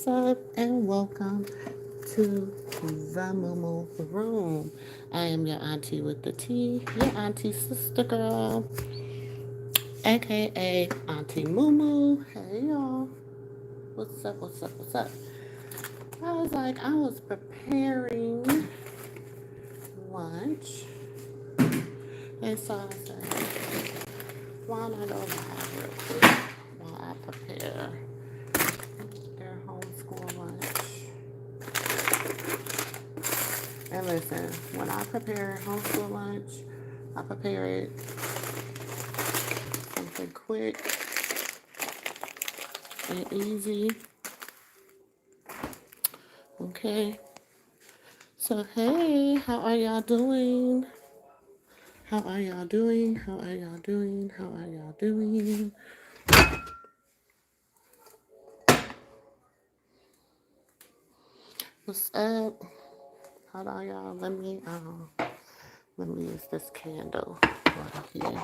what's up, and welcome to the MooMoo room. I am your auntie with the T, your auntie SistaGirl, aka Auntie MooMoo. Hey y'all, what's up, what's up, what's up? I was preparing lunch, and so I said, why not go live real quick while I prepare their homeschool lunch. And listen, when I prepare homeschool lunch, I prepare it something quick and easy. Okay. So hey, how are y'all doing? How are y'all doing? How are y'all doing? How are y'all doing? What's up? Hold on, y'all. Let me use this candle right here.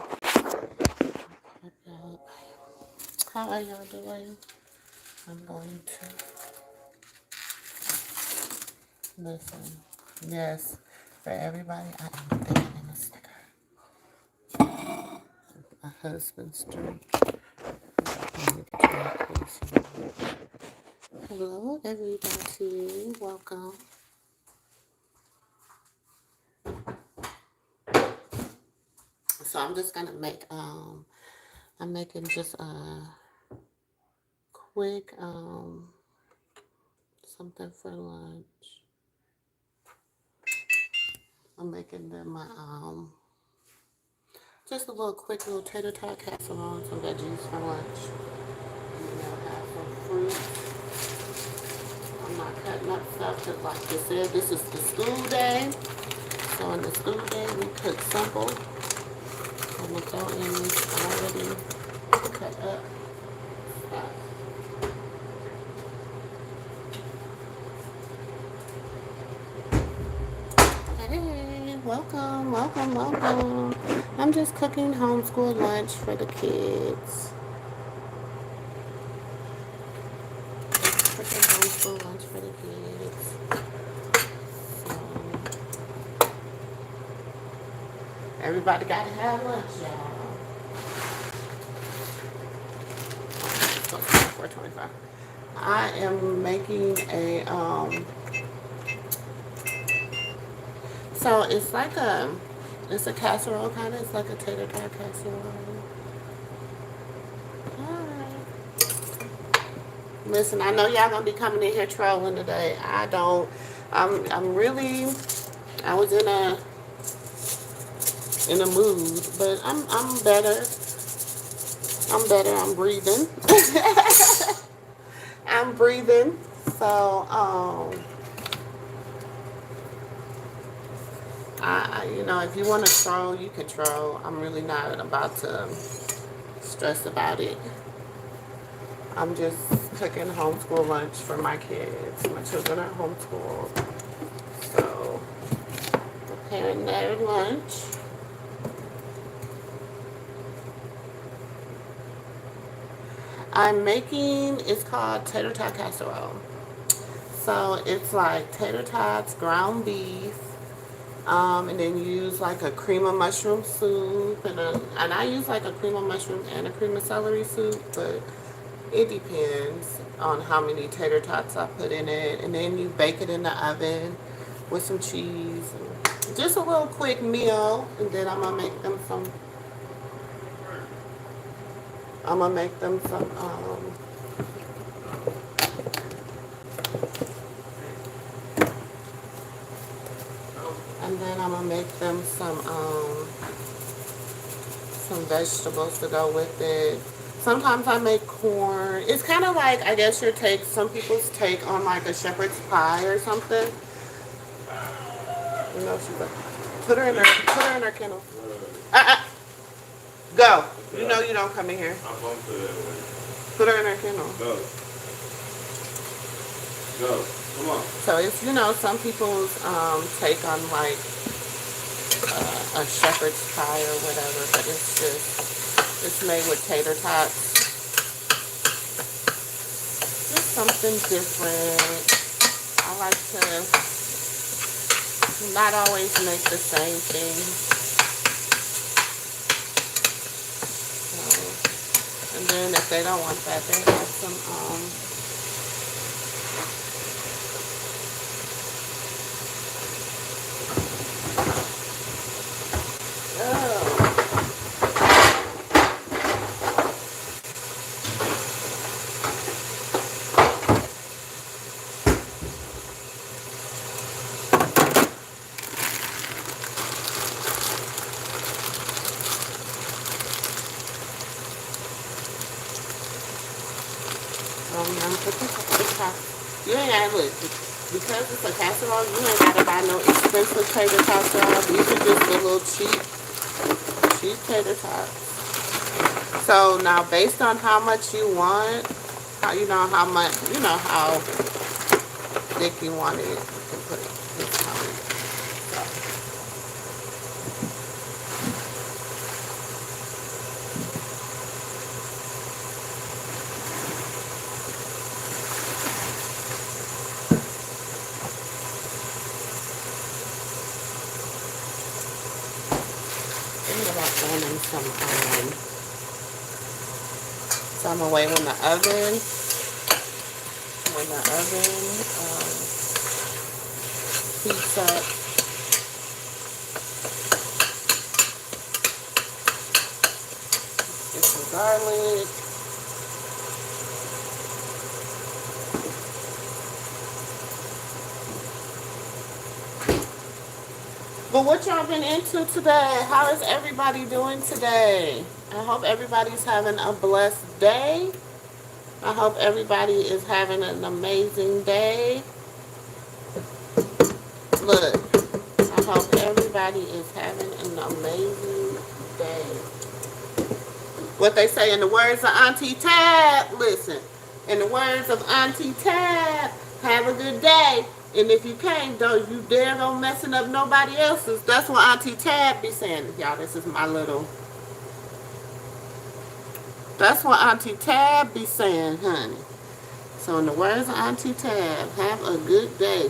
How are y'all doing? I'm going to listen. Yes, for everybody, I am thinking in a sticker. My husband's drink. Hello, everybody. Welcome. So I'm just gonna make I'm making just a quick something for lunch. I'm making them my just a little quick little tater tot casserole and some veggies for lunch. And then I'll have some fruit. I'm not cutting up stuff because, like I said, this is the school day. So on the school day, we cook simple. I'm gonna throw in this already cut up stuff. Hey, welcome, welcome, welcome. I'm just cooking homeschool lunch for the kids. Cooking homeschool lunch for the kids. So, everybody gotta have lunch, y'all. So, 4:25. I am making a so it's a casserole kind of. It's like a tater tot casserole. Alright. Listen, I know y'all gonna be coming in here trolling today. I don't. I'm really. I was in a mood, but I'm better. I'm better. I'm breathing. I'm breathing. So if you want to troll, you can troll. I'm really not about to stress about it. I'm just cooking homeschool lunch for my kids. My children are homeschooled. So, preparing their lunch. It's called tater tot casserole. So, it's like tater tots, ground beef, and then you use like a cream of mushroom soup, and I use like a cream of mushroom and a cream of celery soup, but it depends on how many tater tots I put in it. And then you bake it in the oven with some cheese. Just a little quick meal. And then I'm gonna make them some and then I'm gonna make them some vegetables to go with it. Sometimes I make corn. It's kind of like, I guess, some people's take on like a shepherd's pie or something. You know, she's like, put her in her kennel. Go. You know you don't come in here. Put her in her kennel. Go. Go. Come on. So it's, some people's take on like a shepherd's pie or whatever, but it's made with tater tots. Just some something different. I like to not always make the same thing. So, and then if they don't want that, they have some you ain't gotta look, because it's a casserole, you ain't gotta buy no expensive tater tots, y'all. These are just the little cheap tater tots. So now based on how much you want, how how thick you want it, you can put this much. Some away when the oven heats up. Get some garlic. But what y'all been into today? How is everybody doing today? I hope everybody's having a blessed day. I hope everybody is having an amazing day. Look, I hope everybody is having an amazing day. What they say in the words of Auntie Tab, listen. In the words of Auntie Tab, have a good day. And if you can't, don't you dare go messing up nobody else's. That's what Auntie Tab be saying. Y'all, this is my little... That's what Auntie Tab be saying, honey. So in the words of Auntie Tab, have a good day.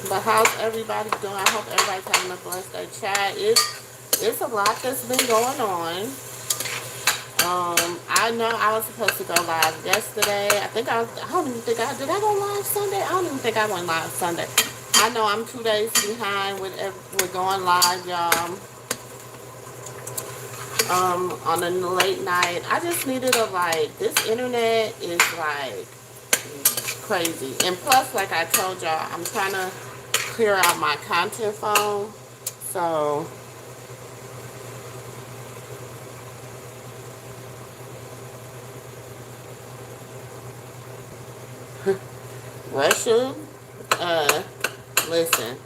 But how's everybody doing? I hope everybody's having a blessed day. Chat, it's a lot that's been going on. I know I was supposed to go live yesterday. I don't even think did I go live Sunday? I don't even think I went live Sunday. I know I'm 2 days behind with going live, y'all. On a late night. I just needed this internet is like crazy. And plus, like I told y'all, I'm trying to clear out my content phone. So Russia, listen,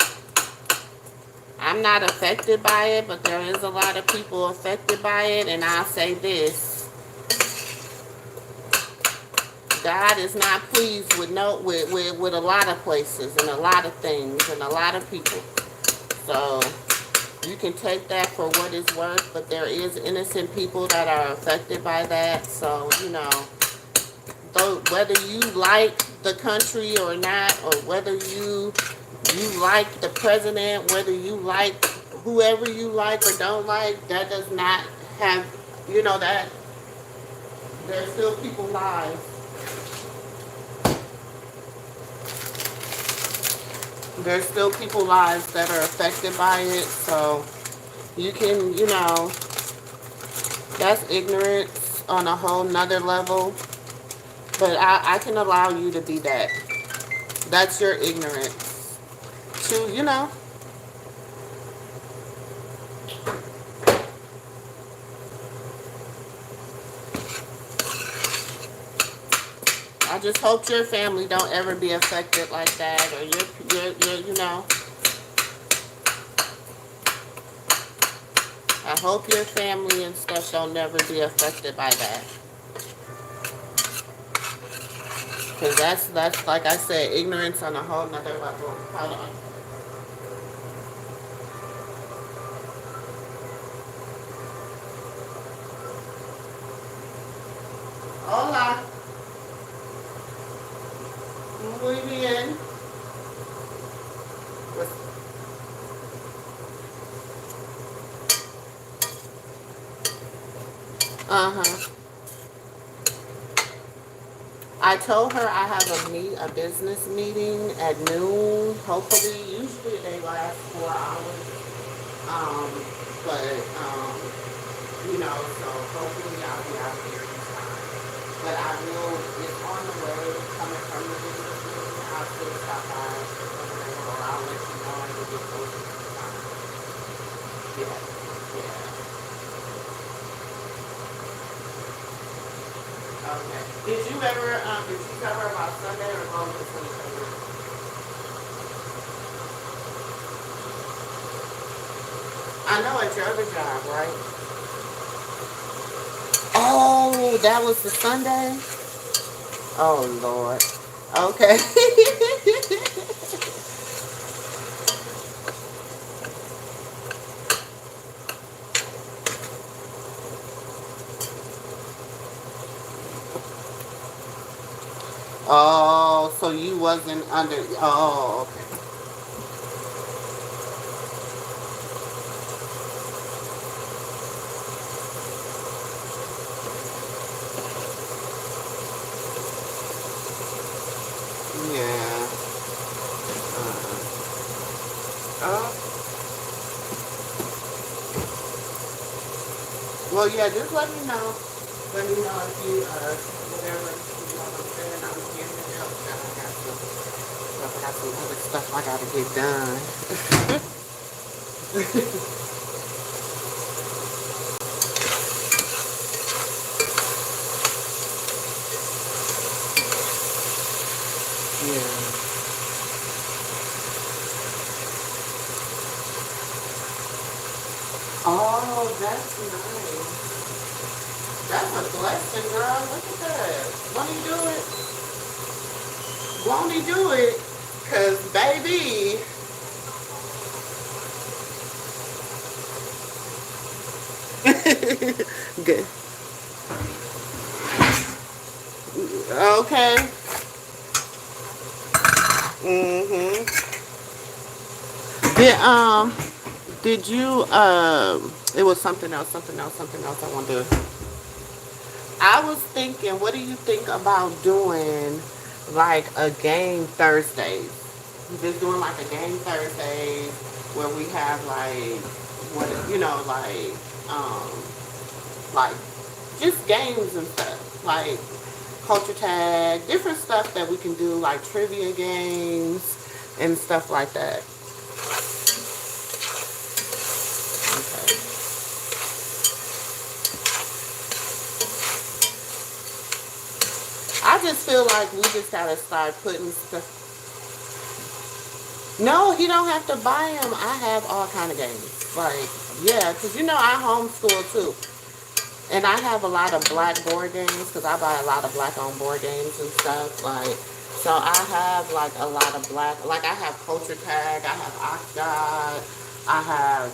I'm not affected by it, but there is a lot of people affected by it, and I'll say this. God is not pleased with a lot of places and a lot of things and a lot of people. So you can take that for what it's worth, but there is innocent people that are affected by that. So, whether you like the country or not, or whether you like the president, whether you like whoever you like or don't like, that does not have, that there's still people's lives. There's still people's lives that are affected by it. So you can, that's ignorance on a whole nother level. But I can allow you to be that. That's your ignorance. To, I just hope your family don't ever be affected like that, or your I hope your family and stuff don't never be affected by that. Because that's like I said, ignorance on a whole nother level. Hold on. Muy bien. Uh-huh. I told her I have a business meeting at noon. Hopefully, usually they last 4 hours. Um, but so hopefully I'll be out here in time. But I will. It's on the way coming from the business meeting. I'll still stop by or I'll let you know I will get closer to the time. Yeah, yeah. Okay. Did you tell her about Sunday or going to 23rd? I know it's your other job, right? Oh, that was the Sunday? Oh, Lord. Okay. Oh, so you wasn't under. Oh, okay. Yeah. Oh, well, yeah, just let me know. Let me know if you, whatever, you know what I'm saying. I'm here to help. I got some other stuff I gotta get done. Yeah. Oh, that's nice. That's a blessing, girl. Look at that. Won't he do it? Won't he do it? Cause baby. Good. Okay. Mhm. Did did you it was something else I wanted to. I was thinking, what do you think about doing like a game Thursdays? Just doing like a game Thursdays where we have like what um like just games and stuff. Like culture tag, different stuff that we can do like trivia games and stuff like that. Okay. I just feel like we just gotta start putting stuff. No, he don't have to buy them. I have all kind of games. Like, yeah, because I homeschool too. And I have a lot of black board games because I buy a lot of black owned board games and stuff. Like, so I have like a lot of black, like I have Culture Tag, I have Oxdod, I have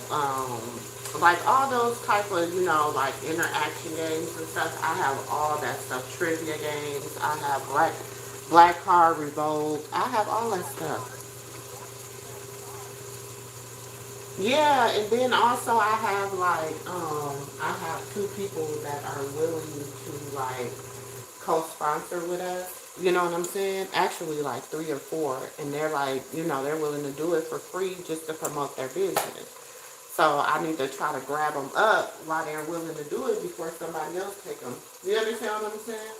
like all those type of, like interaction games and stuff. I have all that stuff. Trivia games. I have Black Card Revolt. I have all that stuff. Yeah, and then also I have two people that are willing to like co-sponsor with us. You know what I'm saying? Actually like three or four. And they're like, they're willing to do it for free just to promote their business. So I need to try to grab them up while they're willing to do it before somebody else take them. You understand what I'm saying?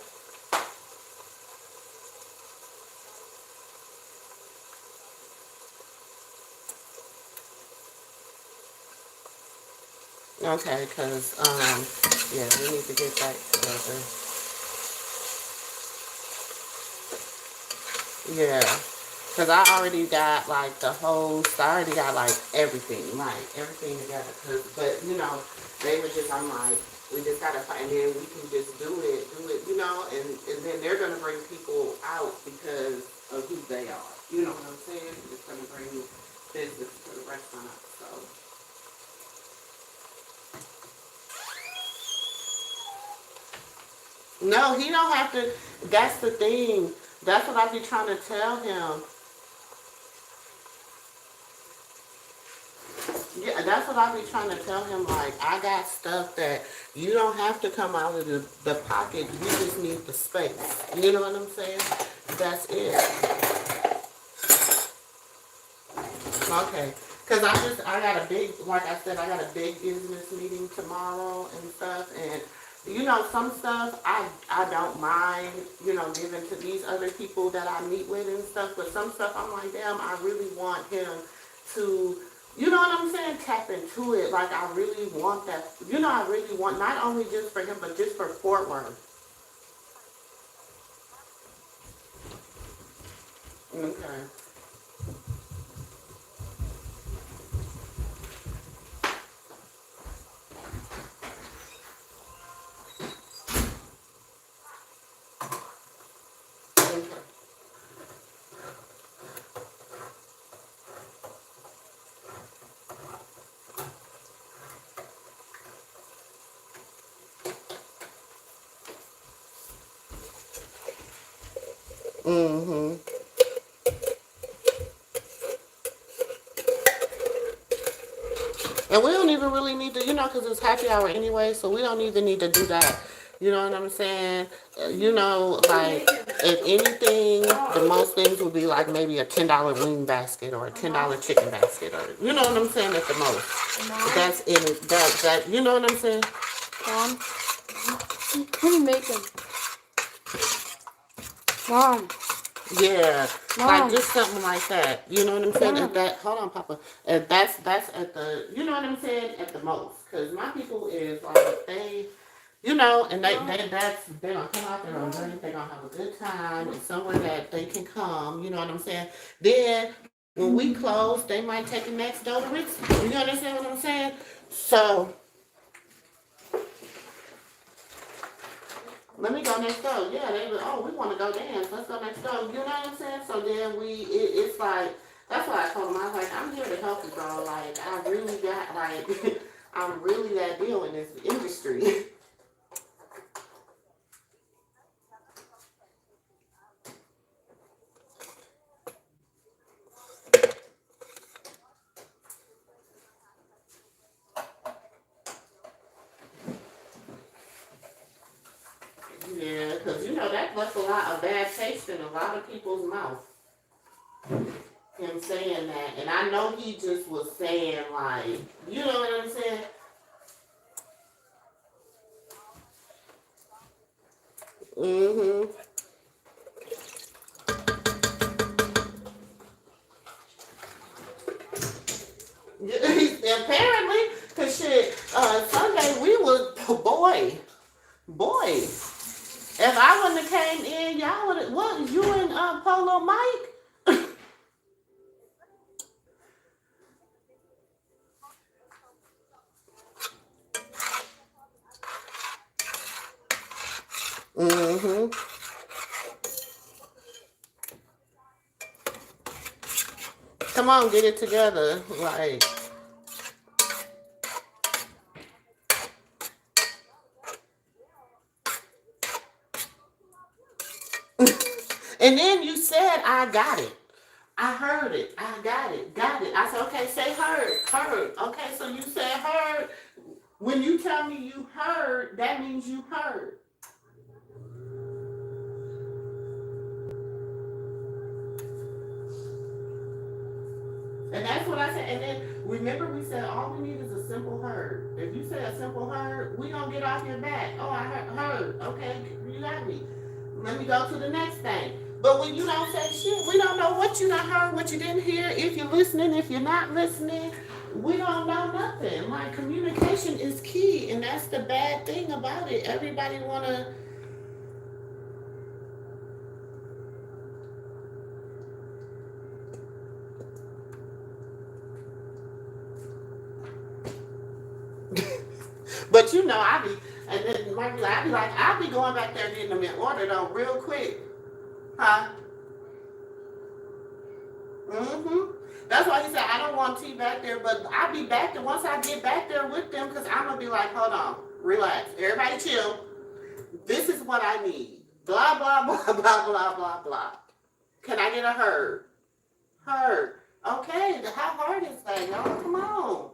Okay, because, yeah, we need to get that together. Yeah. Because I already got, like, the host. I already got, like, everything together. But, they were just, I'm like, we just got to find, and then we can just and then they're going to bring people out because of who they are. You know what I'm saying? It's going to bring business to the restaurant. So, no, he don't have to. That's the thing. That's what I be trying to tell him. Yeah, that's what I be trying to tell him. Like, I got stuff that you don't have to come out of the pocket. You just need the space. You know what I'm saying? That's it. Okay. Because I got a big, like I said, I got a big business meeting tomorrow and stuff. And, some stuff I don't mind, giving to these other people that I meet with and stuff. But some stuff I'm like, damn, I really want him to, you know what I'm saying, tap into it. Like, I really want that. I really want, not only just for him, but just for Fort Worth. Okay. Okay. Mm-hmm. And we don't even really need to, because it's happy hour anyway, so we don't even need to do that. You know what I'm saying? Like, if anything, the most things would be like maybe a $10 wing basket or a $10 chicken basket, or, you know what I'm saying, at the most. That's it. You know what I'm saying? Mom, what are you making? Mom. Yeah, Mom. like just something like that. You know what I'm saying? Mom. At that, hold on, Papa. That's at the, you know what I'm saying? At the most, because my people is like and they gonna come out there gonna drink. They gonna have a good time and somewhere that they can come. You know what I'm saying? Then when we close, they might take it next door to Ritz. You understand what I'm saying? So let me go next door. Yeah, they were, oh, we want to go dance. Let's go next door. You know what I'm saying? So then it's like, that's why I told him, I was like, I'm here to help you, bro. Like, I really got, like, I'm really that deal in this industry. Yeah, because, that left a lot of bad taste in a lot of people's mouth. Him saying that. And I know he just was saying, like, you know what I'm saying? Mm-hmm. Apparently, because shit, Sunday we was, boy. If I wouldn't have came in, y'all would have, what, you and Polo Mike? Mm-hmm. Come on, get it together. Like, and then you said, I got it. I heard it. I got it. I said, okay, say heard. Okay, so you said heard. When you tell me you heard, that means you heard. And that's what I said. And then remember we said all we need is a simple heard. If you say a simple heard, we gonna get off your back. Oh, I heard. Okay, you got me. Let me go to the next thing. But when you don't say shit, we don't know what you done heard, what you didn't hear, if you're listening, if you're not listening. We don't know nothing. Like, communication is key, and that's the bad thing about it. Everybody wanna. But I be, and then I be going back there getting them in order though, real quick, huh? Mm-hmm. That's why he said I don't want T back there, but I'll be back there once I get back there with them, because I'm gonna be like, hold on, relax, everybody chill. This is what I need. Blah blah blah blah blah blah blah. Can I get a heard? Heard. Okay, how hard is that, y'all? Come on.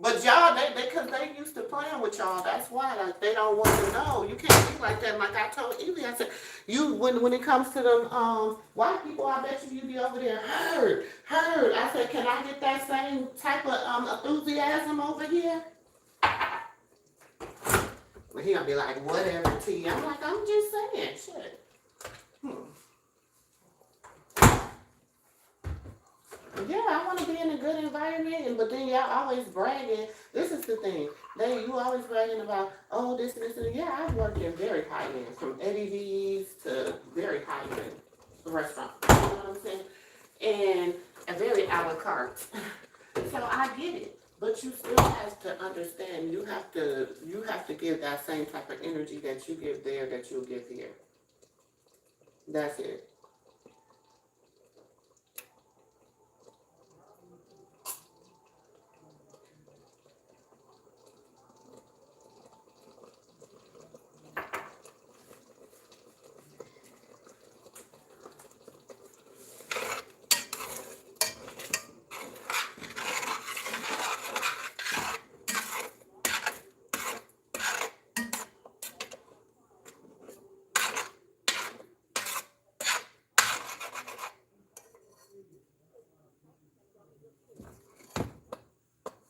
But y'all, because they used to playing with y'all. That's why, like, they don't want to know. You can't be like that. Like I told Evie, I said, you when it comes to them white people, I bet you be over there. Heard, heard. I said, can I get that same type of enthusiasm over here? Well, he gonna be like, whatever, T. I'm like, I'm just saying, shit. Yeah, I want to be in a good environment, but then y'all always bragging. This is the thing. You always bragging about, oh, this, and yeah, I've worked in very high end, from Eddie V's to very high end restaurant. You know what I'm saying? And a very a la carte. So I get it, but you still have to understand. You have to give that same type of energy that you give there that you'll give here. That's it.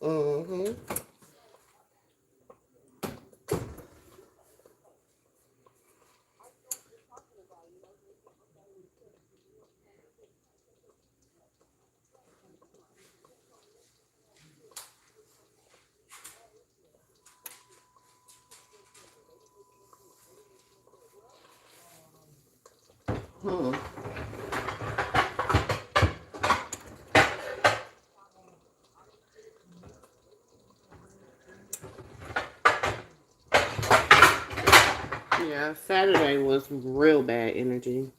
Mm-hmm. Hmm. Yeah, Saturday was real bad energy.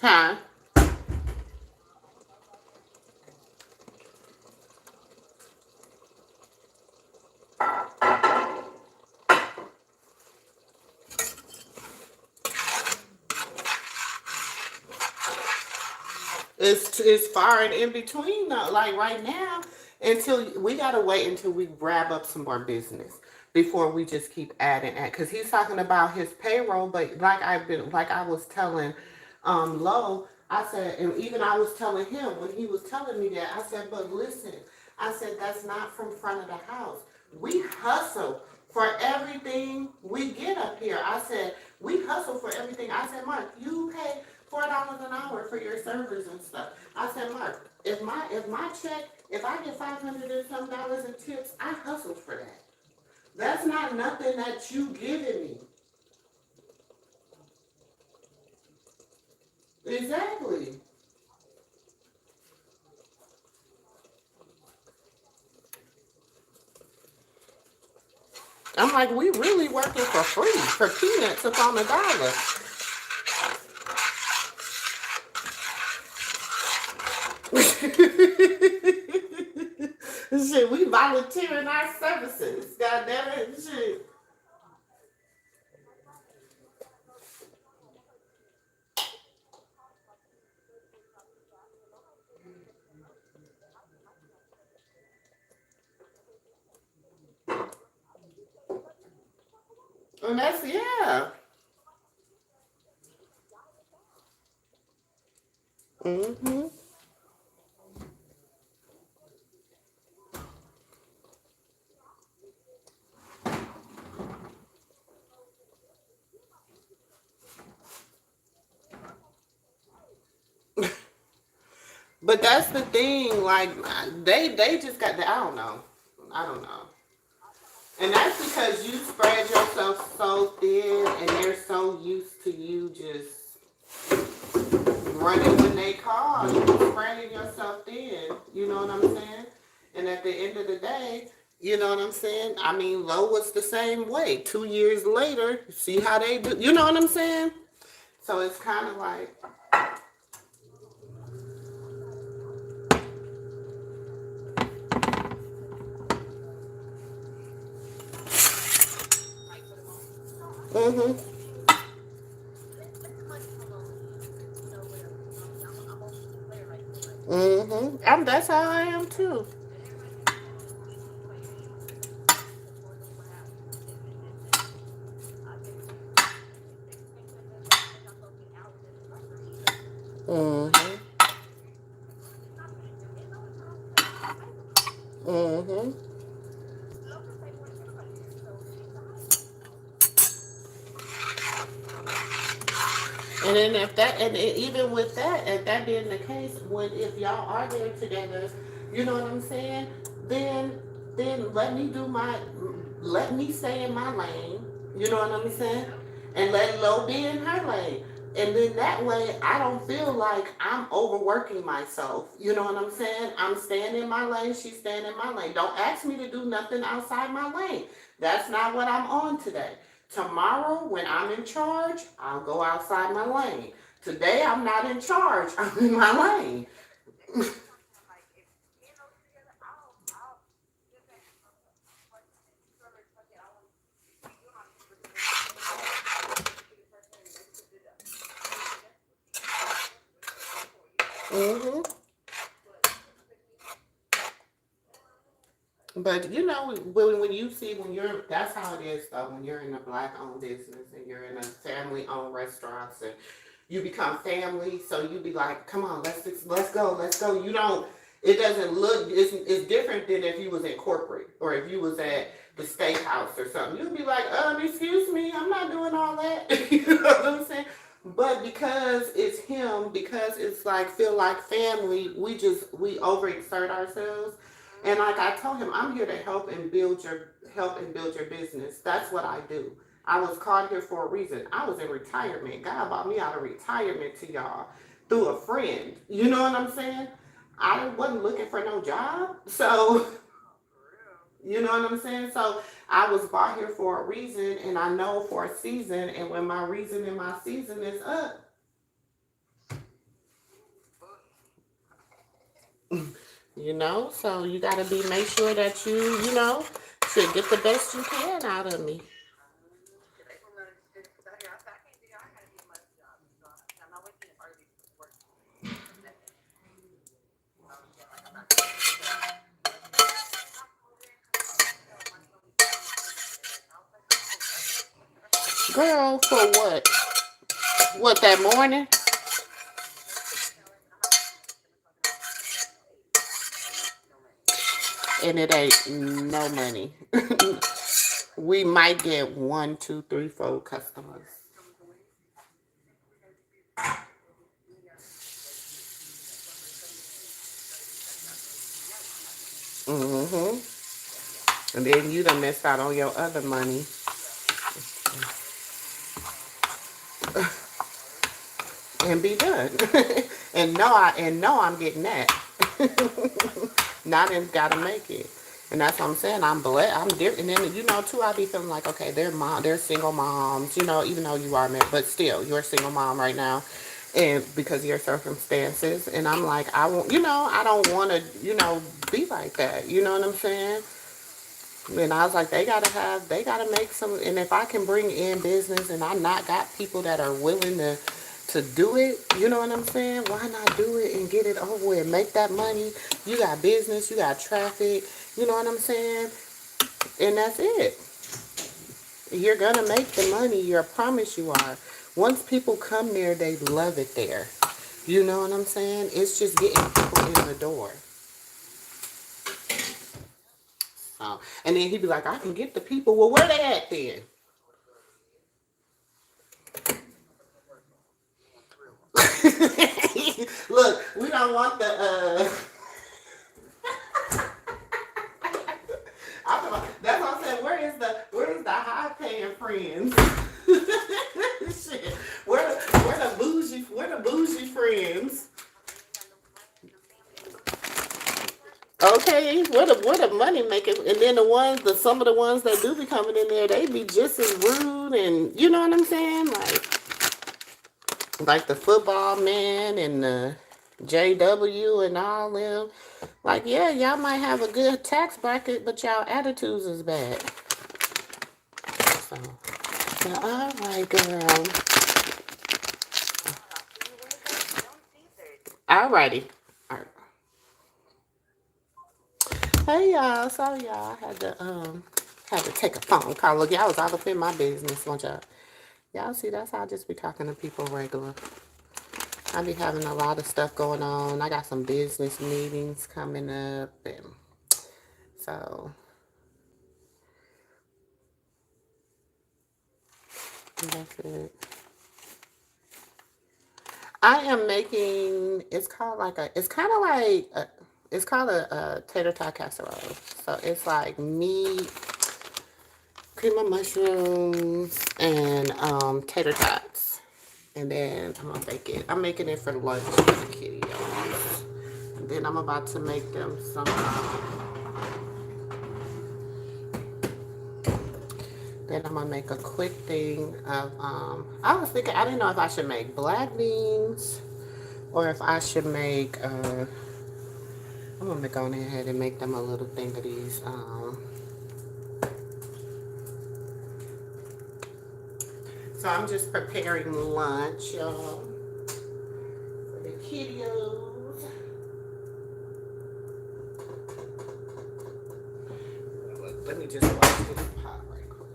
Huh? It's far and in between though. Like right now, until we gotta wait until we grab up some more business before we just keep adding. Because he's talking about his payroll, but like I was telling, Lo, I said, and even I was telling him when he was telling me that, I said, but listen, I said that's not from front of the house. We hustle for everything we get up here. I said we hustle for everything. I said, Mark, you pay $4 an hour for your servers and stuff. I said, Mark, if my check, if I get 500 and some dollars in tips, I hustled for that. That's not nothing that you giving me. Exactly. I'm like, we really working for free, for peanuts upon a dollar. Shit, we volunteering our services. God damn it, shit. And that's yeah. Hmm. But that's the thing. Like they just got the. I don't know. I don't know. And that's because you spread yourself so thin, and they're so used to you just running when they call. You spreading yourself thin. You know what I'm saying? And at the end of the day, you know what I'm saying? I mean, Low was the same way. 2 years later, see how they do. You know what I'm saying? So it's kind of like, Mm-hmm. Mm-hmm. That's how I am too. Mm-hmm. Mm-hmm. And then if that, and even with that, if that being the case, when if y'all are there together, you know what I'm saying? Then, then let me stay in my lane. You know what I'm saying? And let Lo be in her lane. And then that way, I don't feel like I'm overworking myself. You know what I'm saying? I'm staying in my lane. She's staying in my lane. Don't ask me to do nothing outside my lane. That's not what I'm on today. Tomorrow, when I'm in charge, I'll go outside my lane. Today, I'm not in charge. I'm in my lane. Hmm. But you know, when you see when you're that's how it is though. When you're in a black-owned business and you're in a family-owned restaurants and you become family, so you be like, come on, let's go, let's go. You don't. It doesn't look. It's different than if you was in corporate or if you was at the steakhouse or something. You'd be like, excuse me, I'm not doing all that. You know what I'm saying? But because it's him, because it's like feel like family, we overexert ourselves. And like I told him, I'm here to help and build your business. That's what I do. I was called here for a reason. I was in retirement. God brought me out of retirement to y'all through a friend. You know what I'm saying? I wasn't looking for no job. So, you know what I'm saying? So, I was brought here for a reason and I know for a season. And when my reason and my season is up, you know, so you got to be make sure that you know, should get the best you can out of me. Girl, for what? What, that morning? And it ain't no money. We might get one, two, three, four customers. Mm-hmm. And then you done missed out on your other money. And be done. And know I'm getting that. Now I done gotta make it. And that's what I'm saying. I'm blessed. I'm different. And then you know too, I be feeling like okay, they're single moms. You know, even though you are married, but still, you're a single mom right now, and because of your circumstances. And I'm like, I won't. You know, I don't want to. You know, be like that. You know what I'm saying? And I was like, they gotta make some. And if I can bring in business, and I not got people that are willing to do it, you know what I'm saying? Why not do it and get it over with? Make that money. You got business, you got traffic, you know what I'm saying? And that's it. You're gonna make the money, I promise you are. Once people come there, they love it there. You know what I'm saying? It's just getting people in the door. So, and then he'd be like, I can get the people. Well, where they at then? Look, we don't want the that's what I'm saying. Where is the high paying friends? Shit. Where the bougie friends? Okay, what a money making, and then some of the ones that do be coming in there, they be just as rude, and you know what I'm saying, like the football man and the JW and all them. Like, yeah, y'all might have a good tax bracket, but y'all attitudes is bad. So. But all right, girl. Alrighty. All right. Hey y'all, sorry y'all. I had to take a phone call. Look, y'all was all up in my business, will y'all? Y'all see, that's how I just be talking to people regular. I be having a lot of stuff going on. I got some business meetings coming up, and so that's it. I am making. It's kind of like it's called a tater tot casserole. So it's like meat, cream of mushrooms, and tater tots. And then I'm gonna bake it. I'm making it for lunch for the kiddios. And then I'm about to make them some. Then I'm gonna make a quick thing of. I was thinking I didn't know if I should make black beans or if I should make. I'm gonna go ahead and make them a little thing of these. So I'm just preparing lunch, y'all, for the kiddios. Let me just wash this pot right quick.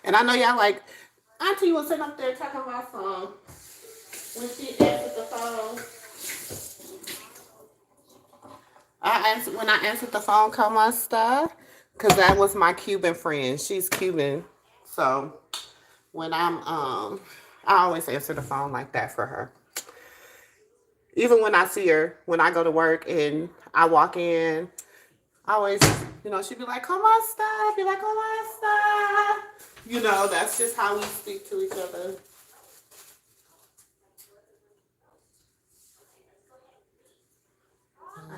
And I know y'all like, Auntie was sitting up there talking about some. When she answered the phone, when I answered the phone call my stuff, because that was my Cuban friend. She's Cuban. So when I always answer the phone like that for her. Even when I see her, when I go to work and I walk in, I always, she'd be like, come on, stop. Be like, come on, stop. That's just how we speak to each other. I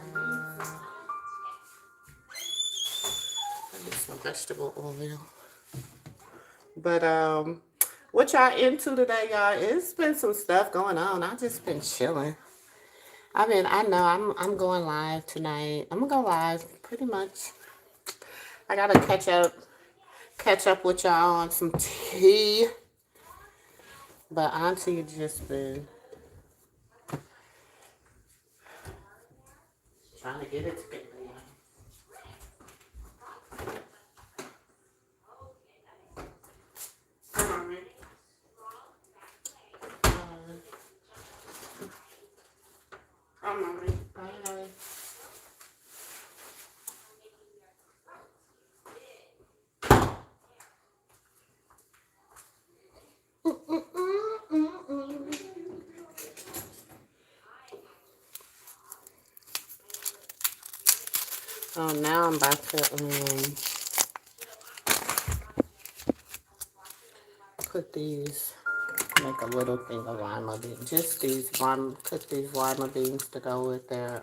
need some vegetable oil. But what y'all into today, y'all? It's been some stuff going on. I just been chilling. I know I'm going live tonight. I'm gonna go live pretty much. I gotta catch up with y'all on some tea. But Auntie just been trying to get it together. Come on, man. Come on, man. Bye. Oh, now I'm about to put these, make a little thing of lima beans. Just cook these lima beans to go with their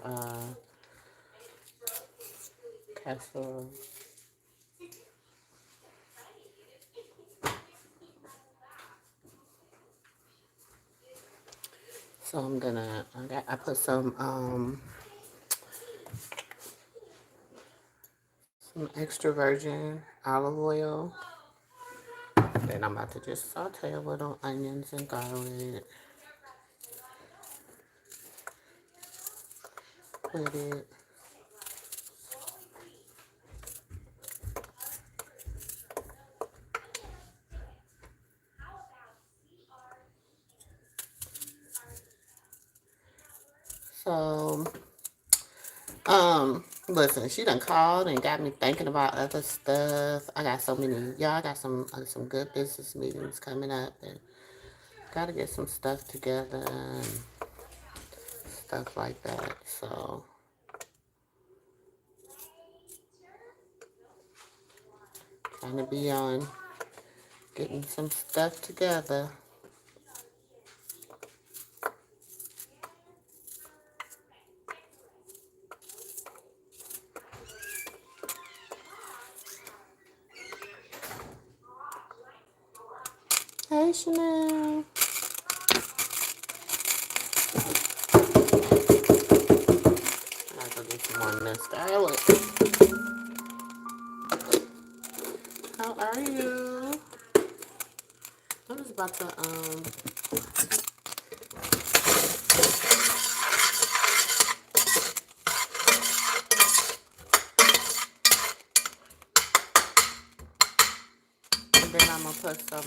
casserole. So I put some extra virgin olive oil. Then I'm about to just saute a little onions and garlic with it. So, Listen, she done called and got me thinking about other stuff. I got so many, y'all. I got some good business meetings coming up, and gotta get some stuff together and stuff like that. So trying to be on getting some stuff together. Hey, Chanel. I gotta go get some more Miss Scarlet. How are you? I'm just about to and then I'm gonna put some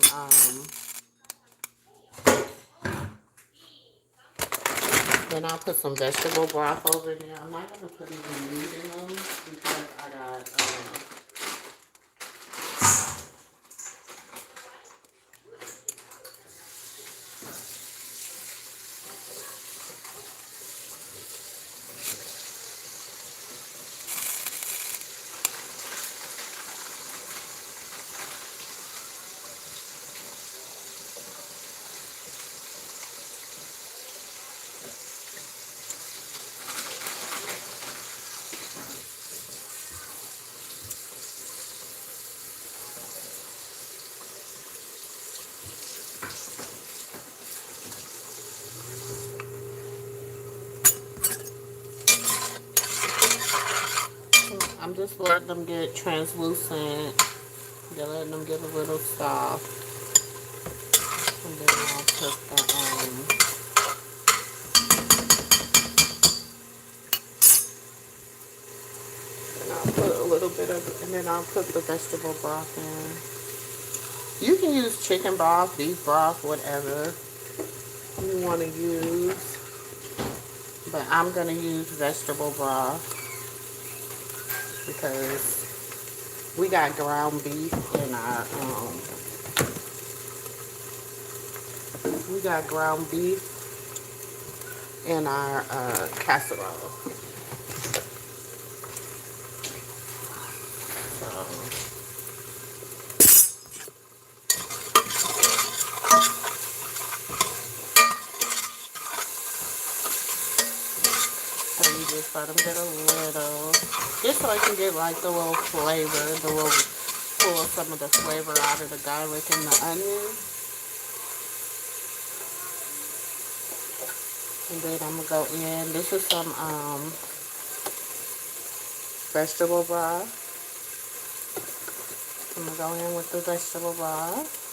then I'll put some vegetable broth over there. I'm not gonna put any meat in them because I got I'm just letting them get translucent. They're letting them get a little soft. And then I'll put and I'll put a little bit of, and then I'll put the vegetable broth in. You can use chicken broth, beef broth, whatever you want to use. But I'm going to use vegetable broth because we got ground beef in our, casserole. So you just let them get a little, just so I can get like the little flavor, pull some of the flavor out of the garlic and the onion. And then I'm gonna go in. This is some vegetable broth. I'm gonna go in with the vegetable broth.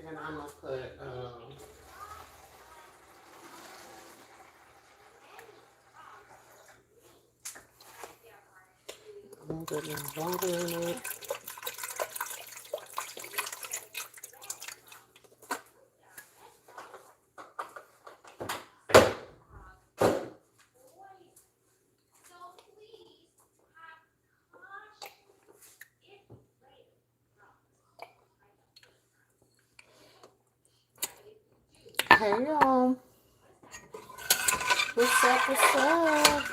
And I'm gonna put a little bit more water in it. Hey y'all, what's up, what's up?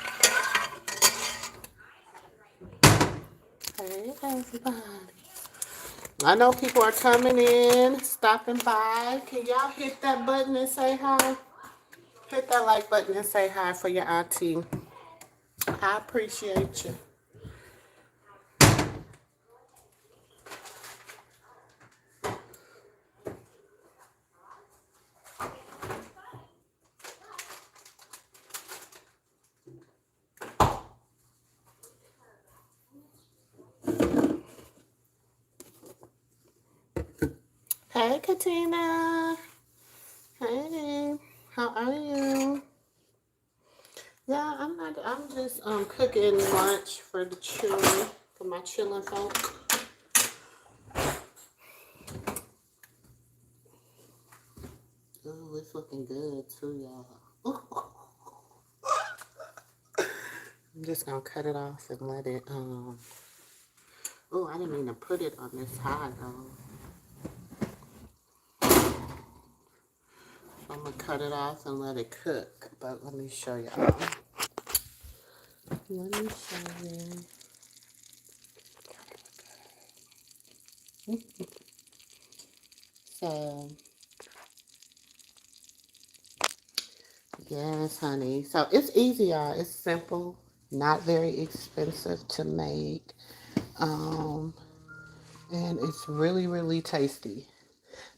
Hey everybody. I know people are coming in, stopping by. Can y'all hit that button and say hi? Hit that like button and say hi for your auntie. I appreciate you. Hey, Katina. Hey, how are you? Yeah, I'm not. I'm just cooking lunch for the children, for my children folk. Ooh, it's looking good too, y'all. I'm just gonna cut it off and let it. Oh, I didn't mean to put it on this high though. I'm gonna cut it off and let it cook. But let me show y'all. Let me show you. So, yes, honey. So it's easy, y'all. It's simple, not very expensive to make. Um, and it's really, really tasty.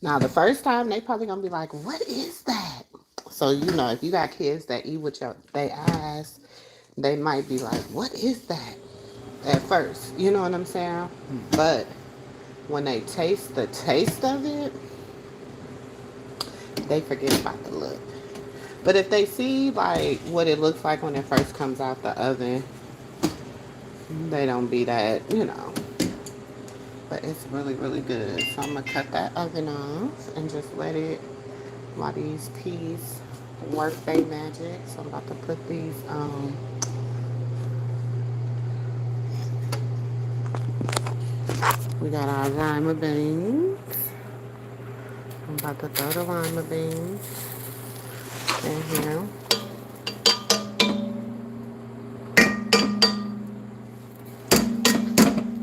Now, the first time they probably gonna be like, "What is that?" So you know, if you got kids that eat with their eyes, they might be like, "What is that?" At first, you know what I'm saying? But when they taste the taste of it, they forget about the look. But if they see like what it looks like when it first comes out the oven, they don't be that, you know. But it's really, really good. So I'm gonna cut that oven off and just let it while these peas work their magic. So I'm about to put these we got our lima beans. I'm about to throw the lima beans in here.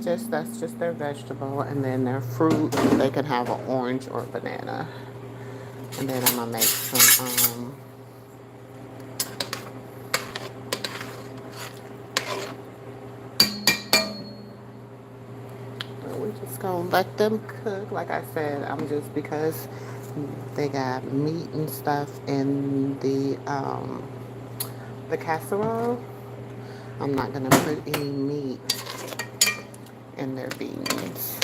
Just that's just their vegetable, and then their fruit. They can have an orange or a banana. And then I'm gonna make some. We just gonna let them cook. Like I said, I'm just because they got meat and stuff in the casserole. I'm not gonna put any meat in their beans.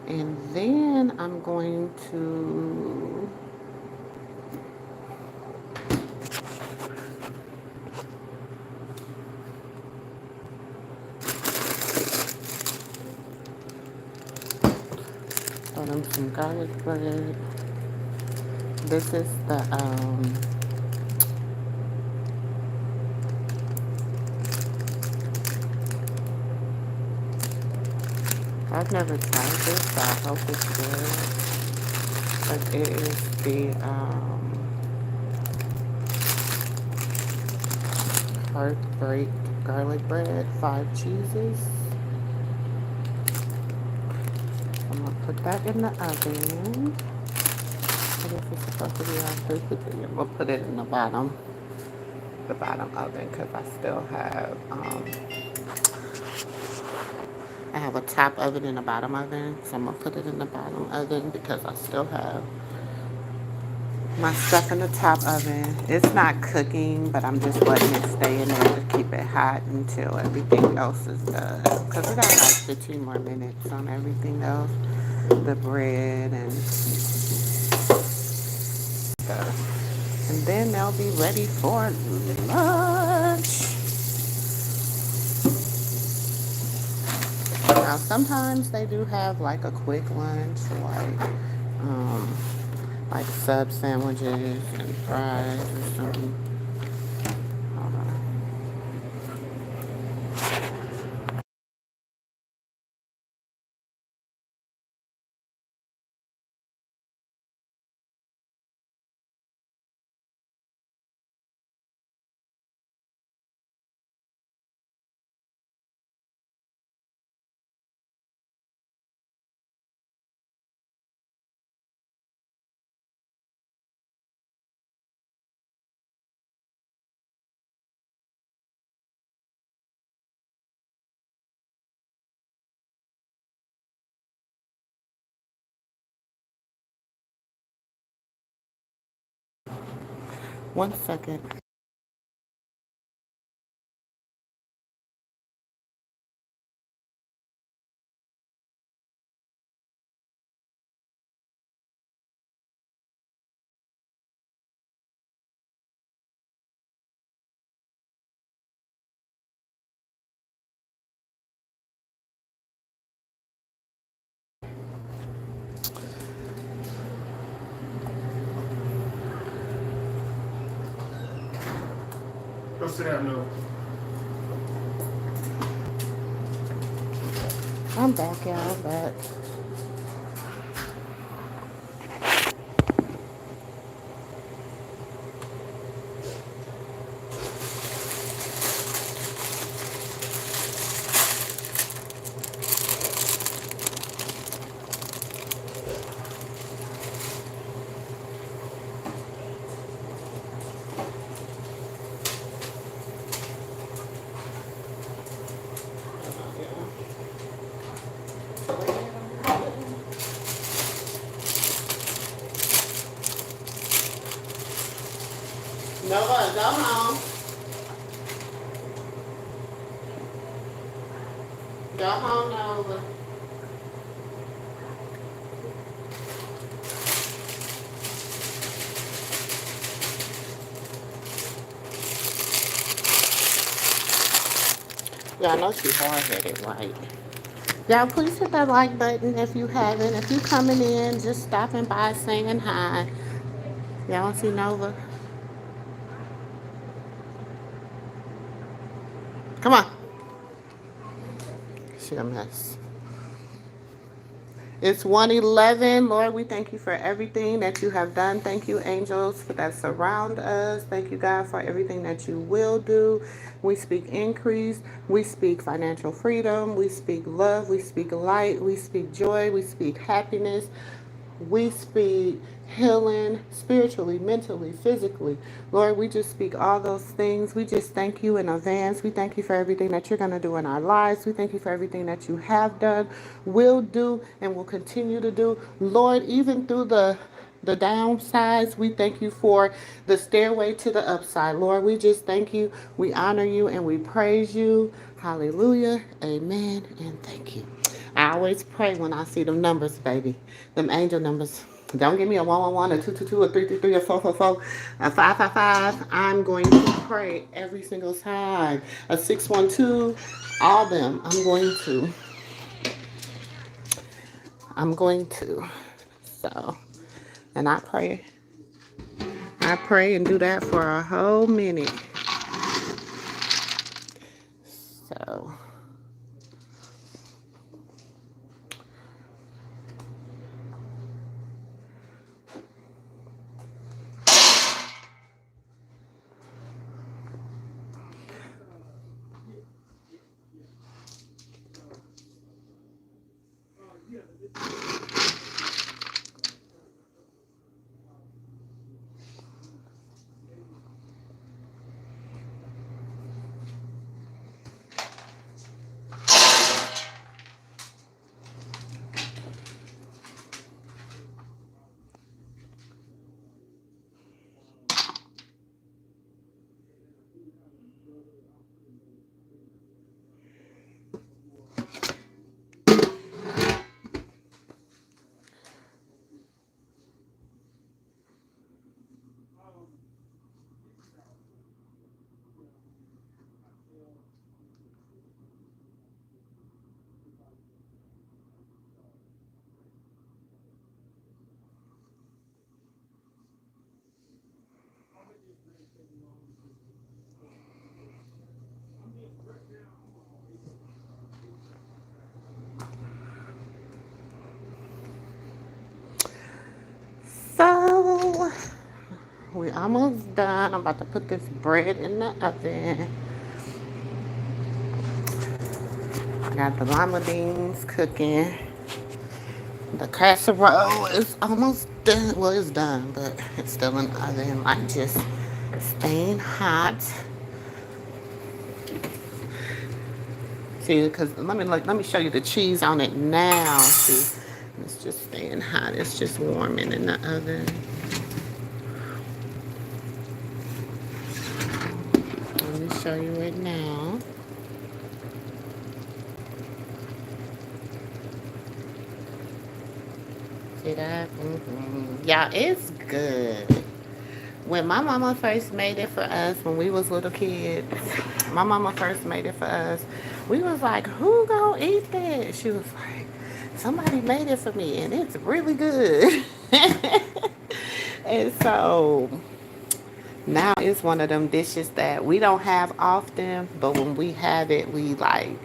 And then I'm going to throw them some garlic bread. This is the I've never tried this, so I hope it's good. But it is the heartbreak garlic bread, 5 cheeses. I'm gonna put that in the oven. I guess it's supposed to be on 350. I'm gonna put it in the bottom oven, because I have a top oven and a bottom oven. So I'm gonna put it in the bottom oven because I still have my stuff in the top oven. It's not cooking, but I'm just letting it stay in there to keep it hot until everything else is done. Because we got like 15 more minutes on everything else. The bread and stuff. And then they'll be ready for lunch. Now, sometimes they do have like a quick lunch, um, like sub sandwiches and fries or something. Hold on. One second. Go sit down, no. I'm back, y'all. I'm back. Noah, go home. Go home, Noah. Y'all know she's hard-headed, right? Y'all, please hit that like button if you haven't. If you coming in, just stopping by, saying hi. Y'all see Nova? Come on. She a mess. It's 1:11. Lord, we thank you for everything that you have done. Thank you, angels, for that surround us. Thank you, God, for everything that you will do. We speak increase. We speak financial freedom. We speak love. We speak light. We speak joy. We speak happiness. We speak healing spiritually, mentally, physically. Lord, we just speak all those things. We just thank you in advance. We thank you for everything that you're going to do in our lives. We thank you for everything that you have done, will do, and will continue to do. Lord, even through the downsides, we thank you for the stairway to the upside. Lord, we just thank you, we honor you, and we praise you. Hallelujah, amen, and thank you. I always pray when I see them numbers, baby, them angel numbers. Don't give me a 111, a 222, a 333, a 444, a 555. I'm going to pray every single time. A 612, all them. I'm going to. So, and I pray and do that for a whole minute. So, so we almost done. I'm about to put this bread in the oven. I got the lima beans cooking. The casserole is almost done. Well, it's done, but it's still in the oven, like just staying hot. See, because let me show you the cheese on it now. See, it's just staying hot. It's just warming in the oven. show you it now. See that? Yeah, it's good. When my mama first made it for us, when we was little kids, my mama first made it for us. We was like, who gonna eat that? She was like, somebody made it for me, and it's really good. And so now it's one of them dishes that we don't have often, but when we have it, we like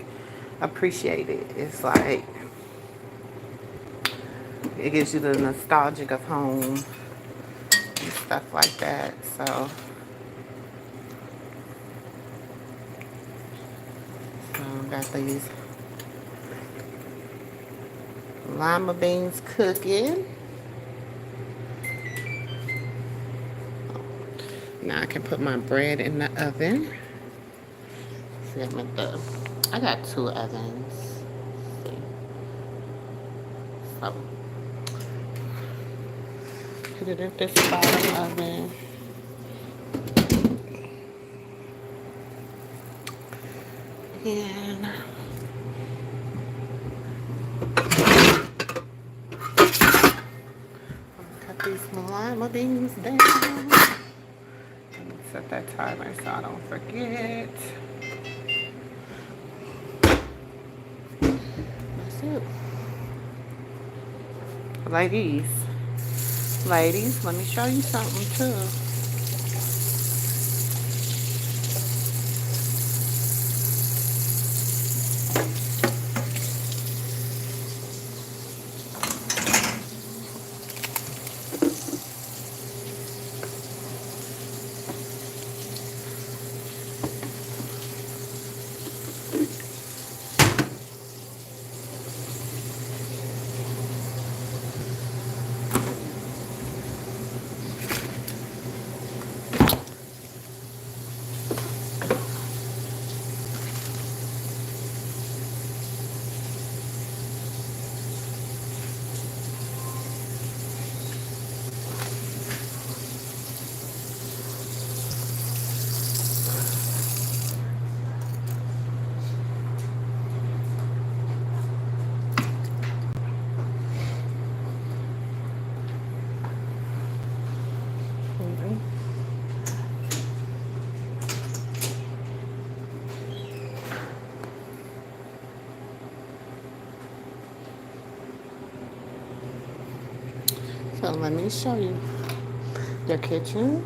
appreciate it. It's like it gives you the nostalgic of home and stuff like that. So got these lima beans cooking. Now I can put my bread in the oven. See, I got two ovens. See. So put it in this bottom oven. And cut these lima beans down. Set that timer so I don't forget. That's it. Ladies, let me show you something too. So let me show you the kitchen.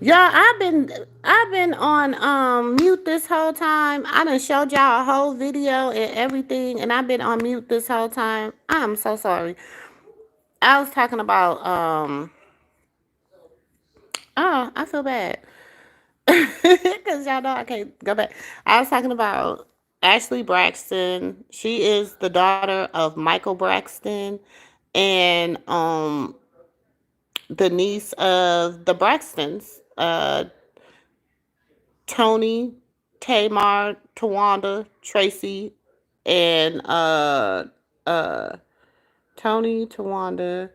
Y'all, I've been on mute this whole time. I done showed y'all a whole video and everything, and I've been on mute this whole time. I'm so sorry. I was talking about oh, I feel bad. Because y'all know I can't go back. I was talking about Ashley Braxton. She is the daughter of Michael Braxton and the niece of the Braxtons, Tony, Tamar, Tawanda, Tracy, and uh Tony, Tawanda,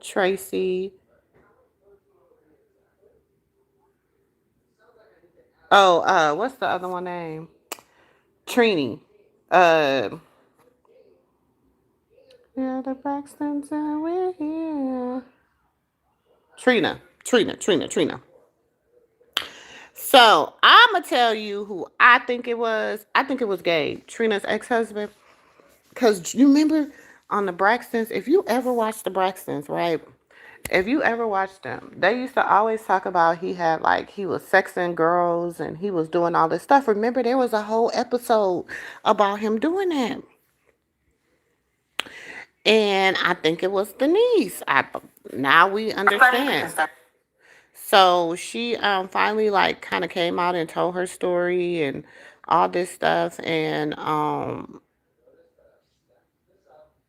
Tracy. Oh, what's the other one name? Trini. Uh yeah, the Braxtons are we're here. Trina. So I'ma tell you who I think it was. I think it was Gabe, Trina's ex-husband. Cause you remember on the Braxtons, if you ever watched the Braxtons, right? If you ever watched them, they used to always talk about he was sexing girls and he was doing all this stuff. Remember, there was a whole episode about him doing that. And I think it was Denise. Now we understand. So she finally like kind of came out and told her story and all this stuff and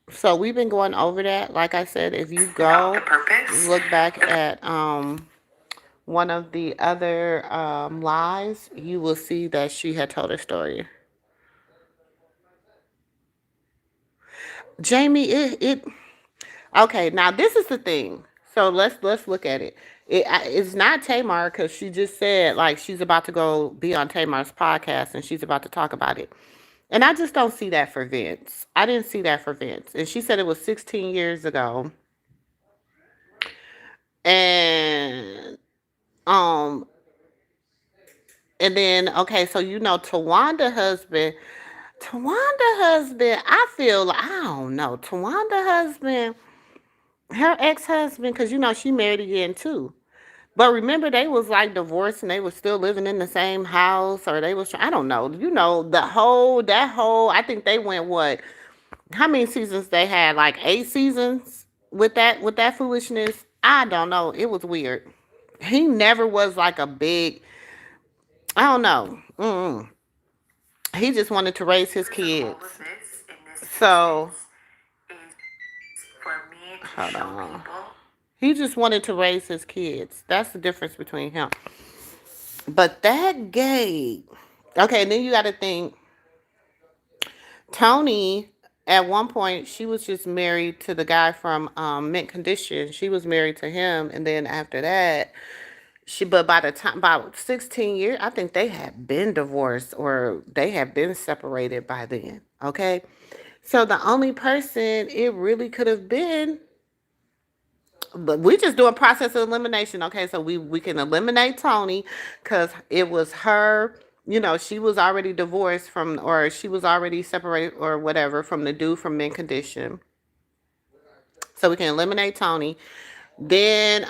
so we've been going over that. Like I said, if you go look back at one of the other lives, you will see that she had told her story. Jamie, it okay. Now this is the thing. So let's look at it. It's not Tamar because she just said like she's about to go be on Tamar's podcast and she's about to talk about it. And I just don't see that for Vince. I didn't see that for Vince. And she said it was 16 years ago. And um and then okay, so Tawanda husband, I feel like I don't know. Tawanda husband, her ex-husband, because she married again too. But remember, they was like divorced and they was still living in the same house, or they was I don't know. I think they went what? How many seasons they had? Like 8 seasons with that foolishness. I don't know. It was weird. He never was like a big. I don't know. He just wanted to raise his kids. So hold on. He just wanted to raise his kids. That's the difference between him. But that Gabe. Okay, and then you got to think Tony. At one point, she was just married to the guy from Mint Condition. She was married to him, and then after that, but by the time about 16 years, I think they had been divorced or they had been separated by then. Okay, so the only person it really could have been, but we just do a process of elimination. Okay, so we can eliminate Tony because it was her. She was already divorced from, or she was already separated or whatever from the dude from Mint Condition. So we can eliminate Tony. Then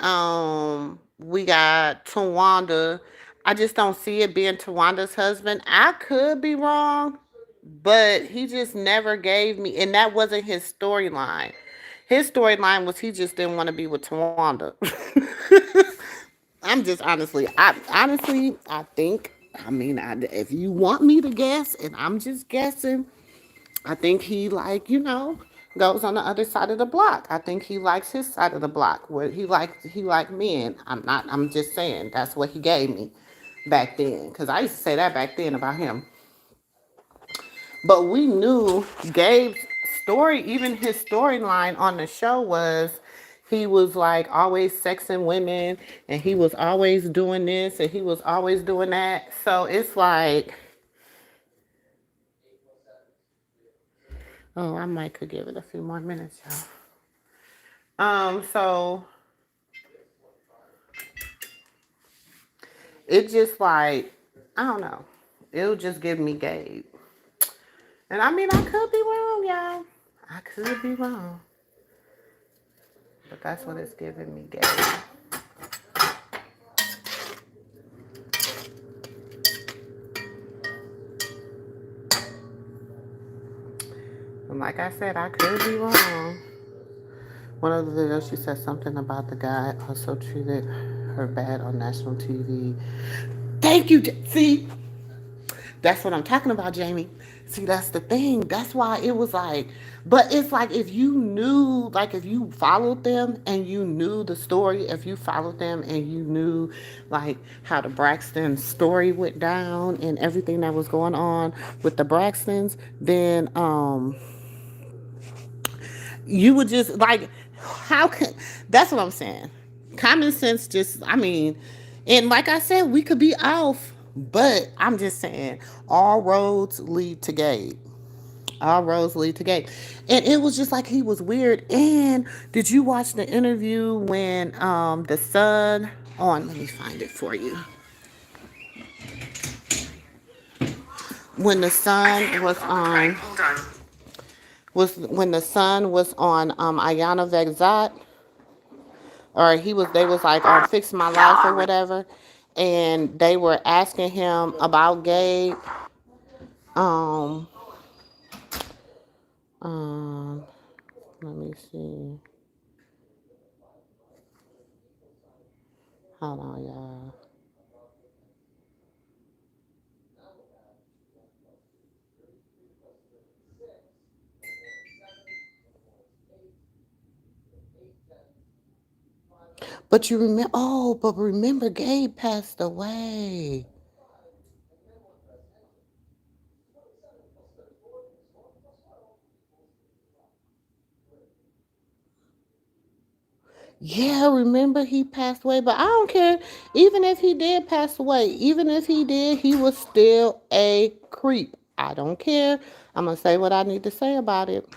we got Tawanda. I just don't see it being Tawanda's husband. I could be wrong, but he just never gave me, and that wasn't his storyline. His storyline was he just didn't want to be with Tawanda. I'm just I think. If you want me to guess, and I'm just guessing, I think he goes on the other side of the block. I think he likes his side of the block where he liked men. I'm just saying that's what he gave me back then because I used to say that back then about him. But we knew Gabe's story, even his storyline on the show was he was like always sexing women and he was always doing this and he was always doing that. So it's like, oh, I might could give it a few more minutes, y'all. So it just like, I don't know. It'll just give me Gabe. And I could be wrong, y'all. I could be wrong. But that's what it's giving me, Gabe. like I said, I could be wrong. One of the videos, she said something about the guy also treated her bad on national TV. Thank you. See, that's what I'm talking about, Jamie. See, that's the thing. That's why it was like, but it's like if you knew, like if you followed them and you knew the story, if you followed them and you knew like how the Braxton story went down and everything that was going on with the Braxtons, then you would just like, how can, that's what I'm saying. Common sense just, I mean, and like I said, we could be off, but I'm just saying, all roads lead to Gabe. All roads lead to Gabe. And it was just like he was weird. And did you watch the interview when the son on, let me find it for you. When the son was on, was when the son was on Ayana Vexat, or they was like on Fix My Life or whatever, and they were asking him about Gabe. Um, um, let me see. Hold on, y'all. But you remember? Oh, but remember, Gabe passed away. Yeah, remember he passed away, but I don't care. Even if he did pass away, even if he did, he was still a creep. I don't care. I'm gonna say what I need to say about it.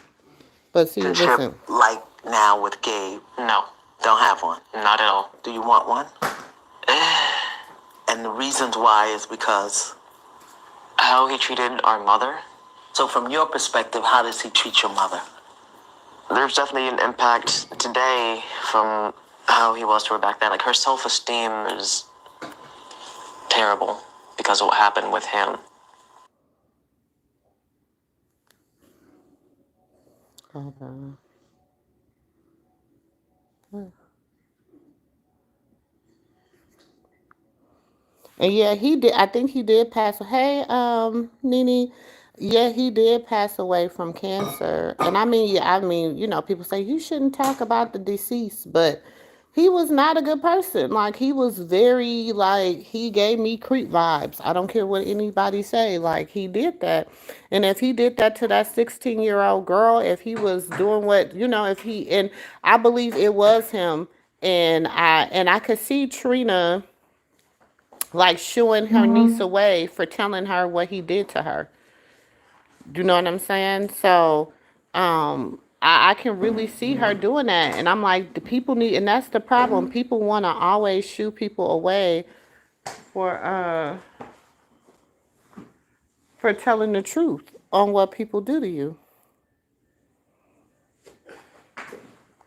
But see, listen. Like now with Gabe? No, don't have one. Not at all. Do you want one? And the reasons why is because how he treated our mother. So from your perspective, how does he treat your mother? There's definitely an impact today from how he was to her back then. Like her self-esteem is terrible because of what happened with him. Hold on. And yeah, he did. I think he did pass. Hey, Nene. Yeah, he did pass away from cancer. And I mean, yeah, I mean, people say you shouldn't talk about the deceased, but he was not a good person. Like he was very like he gave me creep vibes. I don't care what anybody say. Like he did that, and if he did that to that 16-year-old girl, if he was doing what if he and I believe it was him, and I could see Trina like shooing her niece away for telling her what he did to her. Do you know what I'm saying? So, I can really see her doing that, and I'm like, the people need, and that's the problem. People want to always shoo people away for telling the truth on what people do to you.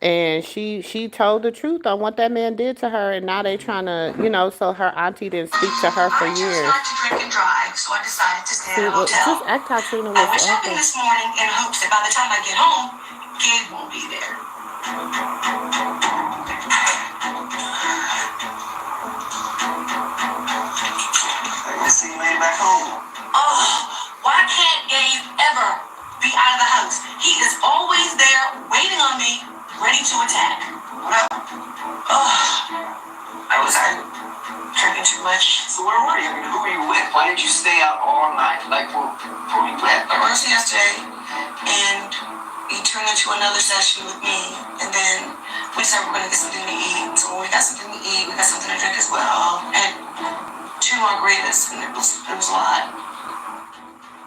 And she told the truth on what that man did to her, and now they trying to, so her auntie didn't speak to her for years. I just like to drink and drive, so I decided to stay at a hotel. Just act how Trina was. I went shopping this morning in hopes that by the time I get home, Gabe won't be there. I guess you made it back home. Oh, why can't Gabe ever be out of the house? He is always there, waiting on me, ready to attack. Well, I was drinking too much. So where were you? Who were you with? Why did you stay out all night? Like, who were you with? I was yesterday, and he turned into another session with me, and then we said we're going to get something to eat. So when we got something to eat, we got something to drink as well, and 2 margaritas, and it was a lot.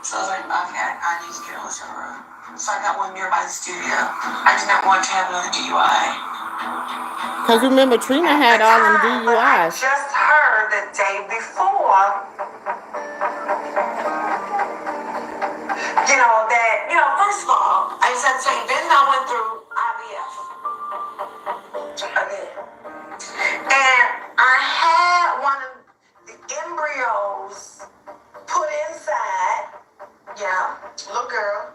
So I was like, okay, I need to get a hotel room. So I got one nearby the studio. I did not want to have another DUI. Because remember, Trina had all them DUIs. I just heard the day before, first of all, I just had to say, then I went through IVF again. And I had one of the embryos put inside. Yeah, little girl.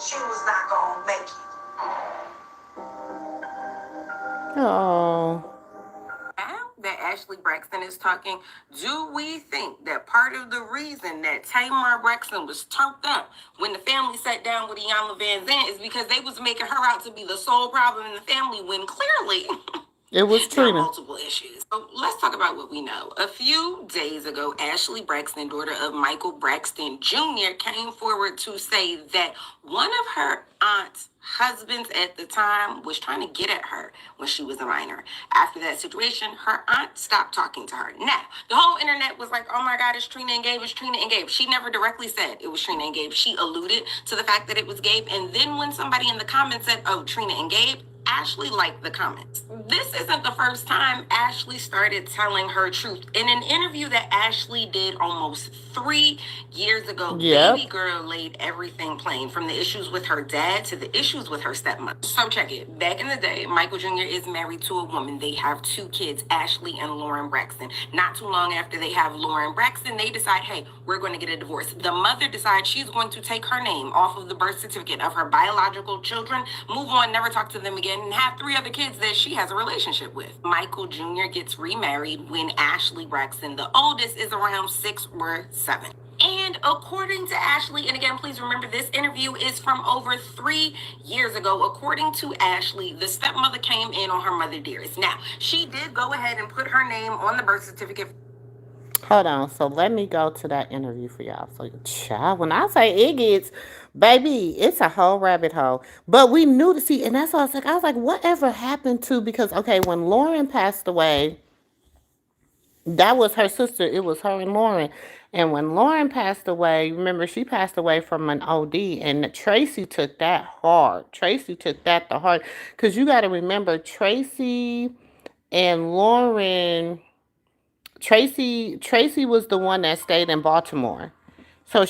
she was not gonna make it. Oh. Now that Ashley Braxton is talking, do we think that part of the reason that Tamar Braxton was turned up when the family sat down with Iyanla Van Zant is because they was making her out to be the sole problem in the family when clearly It was there are Trina. multiple issues. So let's talk about what we know. A few days ago, Ashley Braxton, daughter of Michael Braxton Jr., came forward to say that one of her aunt's husbands at the time was trying to get at her when she was a minor. After that situation, her aunt stopped talking to her. Now, the whole internet was like, oh my God, it's Trina and Gabe, it's Trina and Gabe. She never directly said it was Trina and Gabe. She alluded to the fact that it was Gabe. And then when somebody in the comments said, oh, Trina and Gabe, Ashley liked the comments. This isn't the first time Ashley started telling her truth. In an interview that Ashley did almost 3 years ago, Baby girl laid everything plain, from the issues with her dad to the issues with her stepmother. So check it. Back in the day, Michael Jr. is married to a woman. They have 2 kids, Ashley and Lauren Braxton. Not too long after they have Lauren Braxton, they decide, hey, we're going to get a divorce. The mother decides she's going to take her name off of the birth certificate of her biological children, move on, never talk to them again, and have 3 other kids that she has a relationship with. Michael Jr. gets remarried when Ashley Braxton, the oldest, is around 6 or 7. And according to Ashley, and again, please remember this interview is from over 3 years ago. According to Ashley, the stepmother came in on her mother dearest. Now, she did go ahead and put her name on the birth certificate. Hold on. So let me go to that interview for y'all. So, child, when I say it gets, baby, it's a whole rabbit hole. But we knew to see, and that's why I was like, whatever happened to, because, okay, when Lauren passed away, that was her sister. It was her and Lauren. And when Lauren passed away, remember, she passed away from an OD, and Tracy took that hard. Tracy took that the hard. Because you got to remember, Tracy and Lauren, Tracy was the one that stayed in Baltimore. So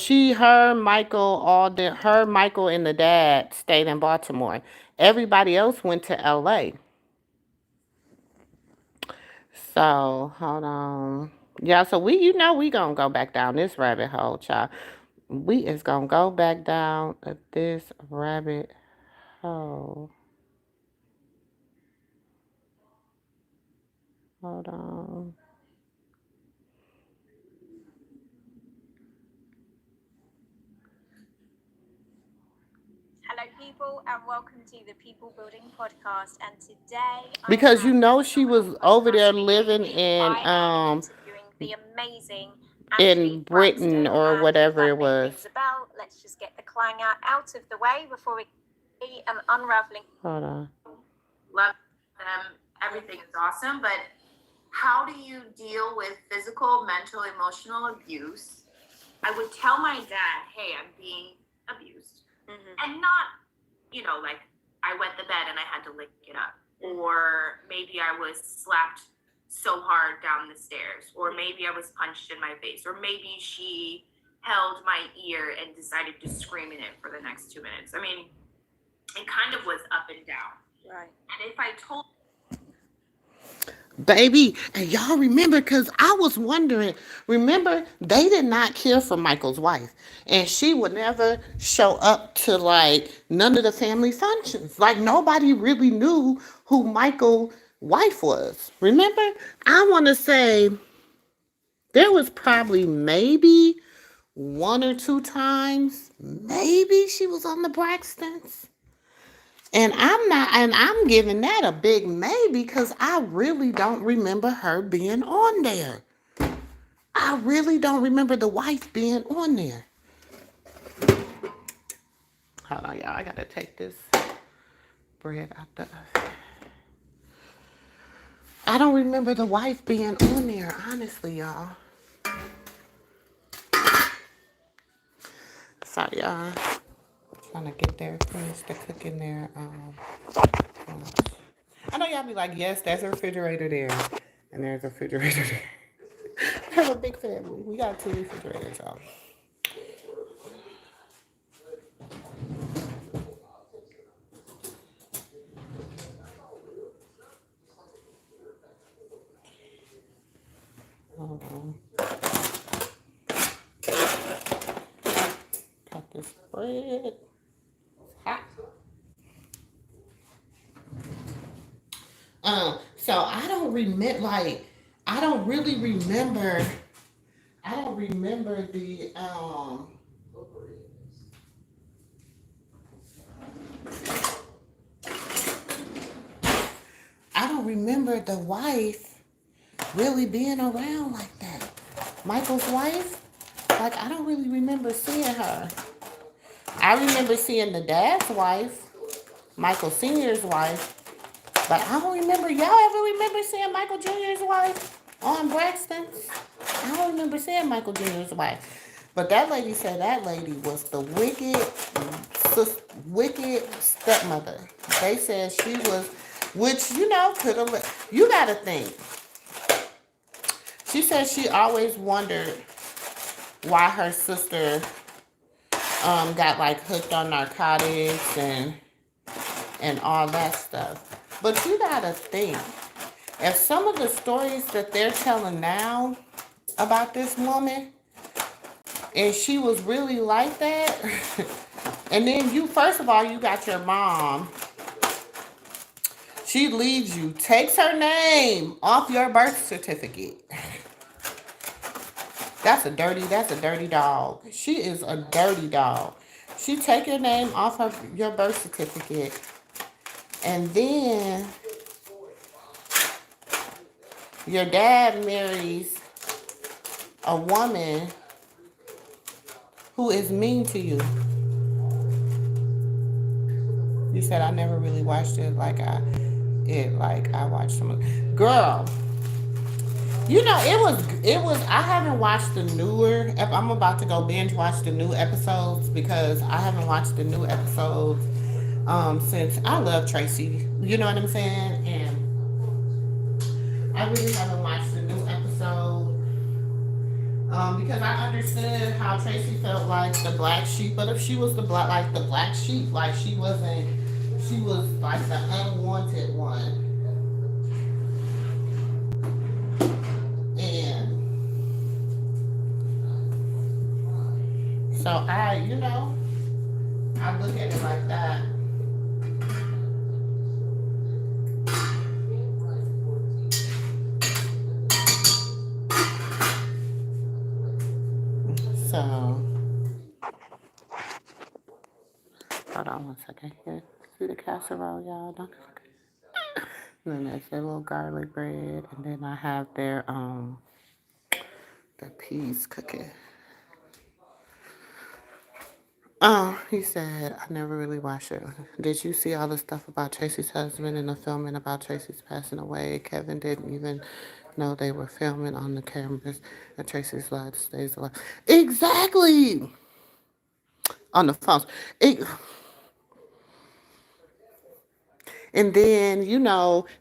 Michael, and the dad stayed in Baltimore. Everybody else went to LA. So hold on. Yeah, so we gonna go back down this rabbit hole, child. We is gonna go back down this rabbit hole. Hold on. Hello, people, and welcome to the People Building Podcast. And today, Because she was over there living in the amazing in Britain or whatever it was. Isabel. Let's just get the clang out of the way before we unraveling. Hold on. Love them. Everything is awesome, but how do you deal with physical, mental, emotional abuse? I would tell my dad, hey, I'm being abused. And not, like I wet the bed and I had to lick it up. Or maybe I was slapped so hard down the stairs. Or maybe I was punched in my face. Or maybe she held my ear and decided to scream in it for the next 2 minutes. I mean, it kind of was up and down. Right. And if I told baby, and y'all remember, because I was wondering, remember, they did not care for Michael's wife. And she would never show up to, like, none of the family functions. Like, nobody really knew who Michael's wife was. Remember? I want to say there was probably maybe 1 or 2 times, maybe she was on the Braxtons. And I'm giving that a big maybe because I really don't remember her being on there. I really don't remember the wife being on there. Hold on, y'all. I gotta take this bread out the oven. I don't remember the wife being on there, honestly, y'all. Sorry, y'all. Trying to get there, finish the cooking there. I know y'all be like, yes, there's a refrigerator there. And there's a refrigerator there. I have a big family. We got 2 refrigerators, y'all. Hold on. Cut this bread. So I don't remember, like, I don't really remember. I don't remember I don't remember the wife really being around like that. Michael's wife, like, I don't really remember seeing her. I remember seeing the dad's wife, Michael Sr.'s wife, but I don't remember. Y'all ever remember seeing Michael Jr.'s wife on Braxtons? I don't remember seeing Michael Jr.'s wife. But that lady said that lady was the wicked stepmother. They said she was, which, could have, you gotta think. She said she always wondered why her sister got like hooked on narcotics and all that stuff. But you gotta think, if some of the stories that they're telling now about this woman, and she was really like that, and then you, first of all, you got your mom. She leaves you, takes her name off your birth certificate. That's a dirty dog. She is a dirty dog. She take your name off of your birth certificate, and then your dad marries a woman who is mean to you. You said I never really watched it like I watched some of girl. It was I haven't watched the newer I'm about to go binge watch the new episodes because I haven't watched the new episodes since I love Tracy. You know what I'm saying? And I really haven't watched the new episode because I understood how Tracy felt like the black sheep, but if she was the black sheep, like she wasn't, she was like the unwanted one. And so I look at it like that. So hold on one second here. See the casserole, y'all? Don't. And then there's their little garlic bread, and then I have the peas cooking. Oh, he said, I never really watched it. Did you see all the stuff about Tracy's husband and the filming about Tracy's passing away? Kevin didn't even know they were filming on the cameras and Tracy's life stays alive. Exactly! On the phones. And then,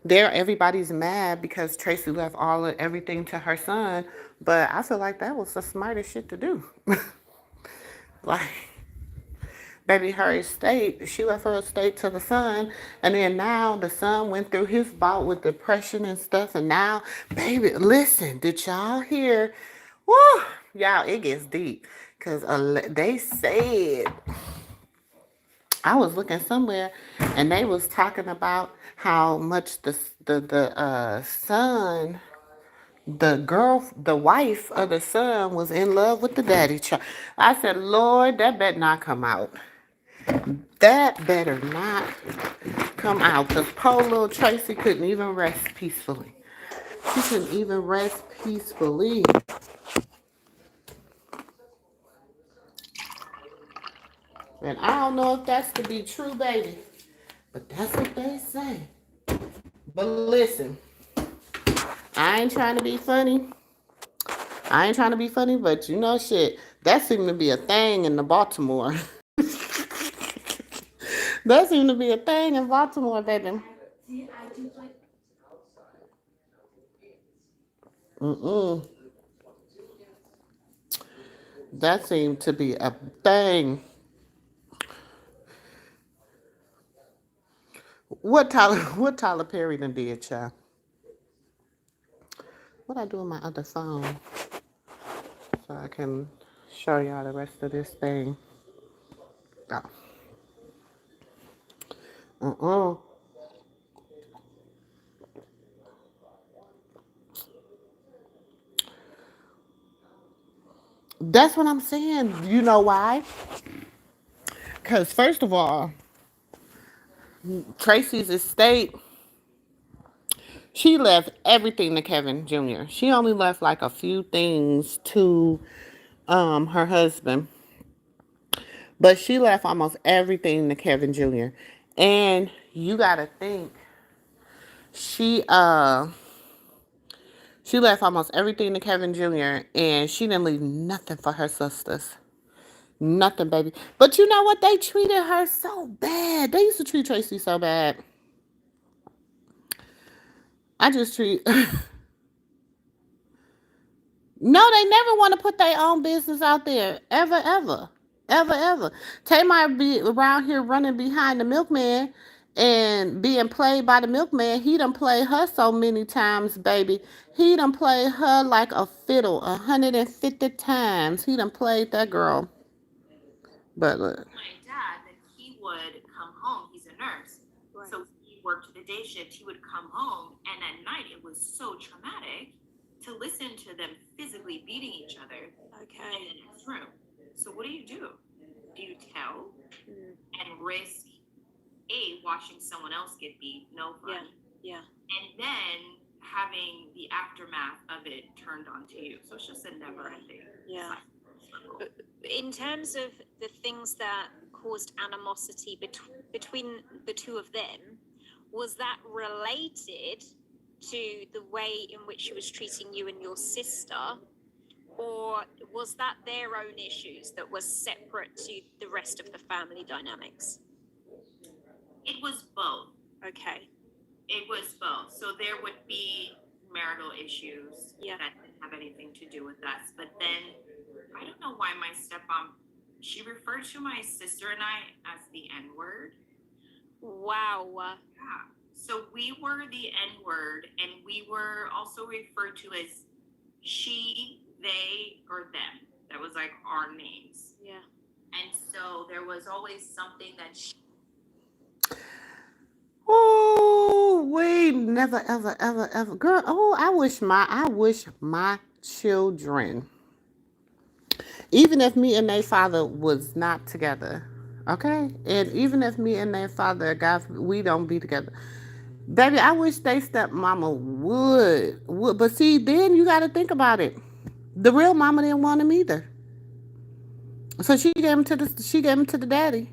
there everybody's mad because Tracy left everything to her son. But I feel like that was the smartest shit to do. Like, baby, her estate, she left her estate to the son, and then now the son went through his bout with depression and stuff, and now, baby, listen, did y'all hear? Woo, y'all, it gets deep, because they said, I was looking somewhere, and they was talking about how much the son, the wife of the son was in love with the daddy child. I said, Lord, that better not come out. That better not come out, because poor little Tracy couldn't even rest peacefully. She couldn't even rest peacefully. And I don't know if that's to be true, baby, but that's what they say. But listen, I ain't trying to be funny. I ain't trying to be funny, but shit, that seemed to be a thing in the Baltimore. That seemed to be a thing in Baltimore, baby. Mm-mm. That seemed to be a thing. What Tyler Perry done did, child? What I do on my other phone so I can show y'all the rest of this thing. Oh. Uh-uh. That's what I'm saying. You know why? Because, first of all, Tracy's estate, she left everything to Kevin Jr. She only left like a few things to her husband. But she left almost everything to Kevin Jr. And you gotta think, she she left almost everything to Kevin Jr. and she didn't leave nothing for her sisters. Nothing, baby. But you know what? They treated her so bad. They used to treat Tracy so bad. I just treat. No, they never want to put their own business out there. Ever, ever. Ever, ever. Tay might be around here running behind the milkman and being played by the milkman. He done played her so many times, baby. He done played her like a fiddle 150 times. He done played that girl. But look. My dad, that he would come home. He's a nurse. Right. So he worked the day shift. He would come home, and at night it was so traumatic to listen to them physically beating each other in the next room. So what do? Do you tell and risk watching someone else get beat? No fun. Yeah. And then having the aftermath of it turned onto you. So it's just a never-ending cycle. In terms of the things that caused animosity between the two of them, was that related to the way in which she was treating you and your sister, or was that their own issues that were separate to the rest of the family dynamics? It was both. Okay. It was both. So there would be marital issues that didn't have anything to do with us. But then, I don't know why my stepmom, she referred to my sister and I as the N-word. Wow. Yeah. So we were the N-word, and we were also referred to as she, they, or them. That was like our names. Yeah. And so there was always something that she... Oh, wait, never, ever, ever, ever. Girl, oh, I wish my children, even if me and their father was not together, okay? And even if me and their father, God, we don't be together. Baby, I wish they stepmama would. But see, then you got to think about it. The real mama didn't want him either. So she gave him to the daddy.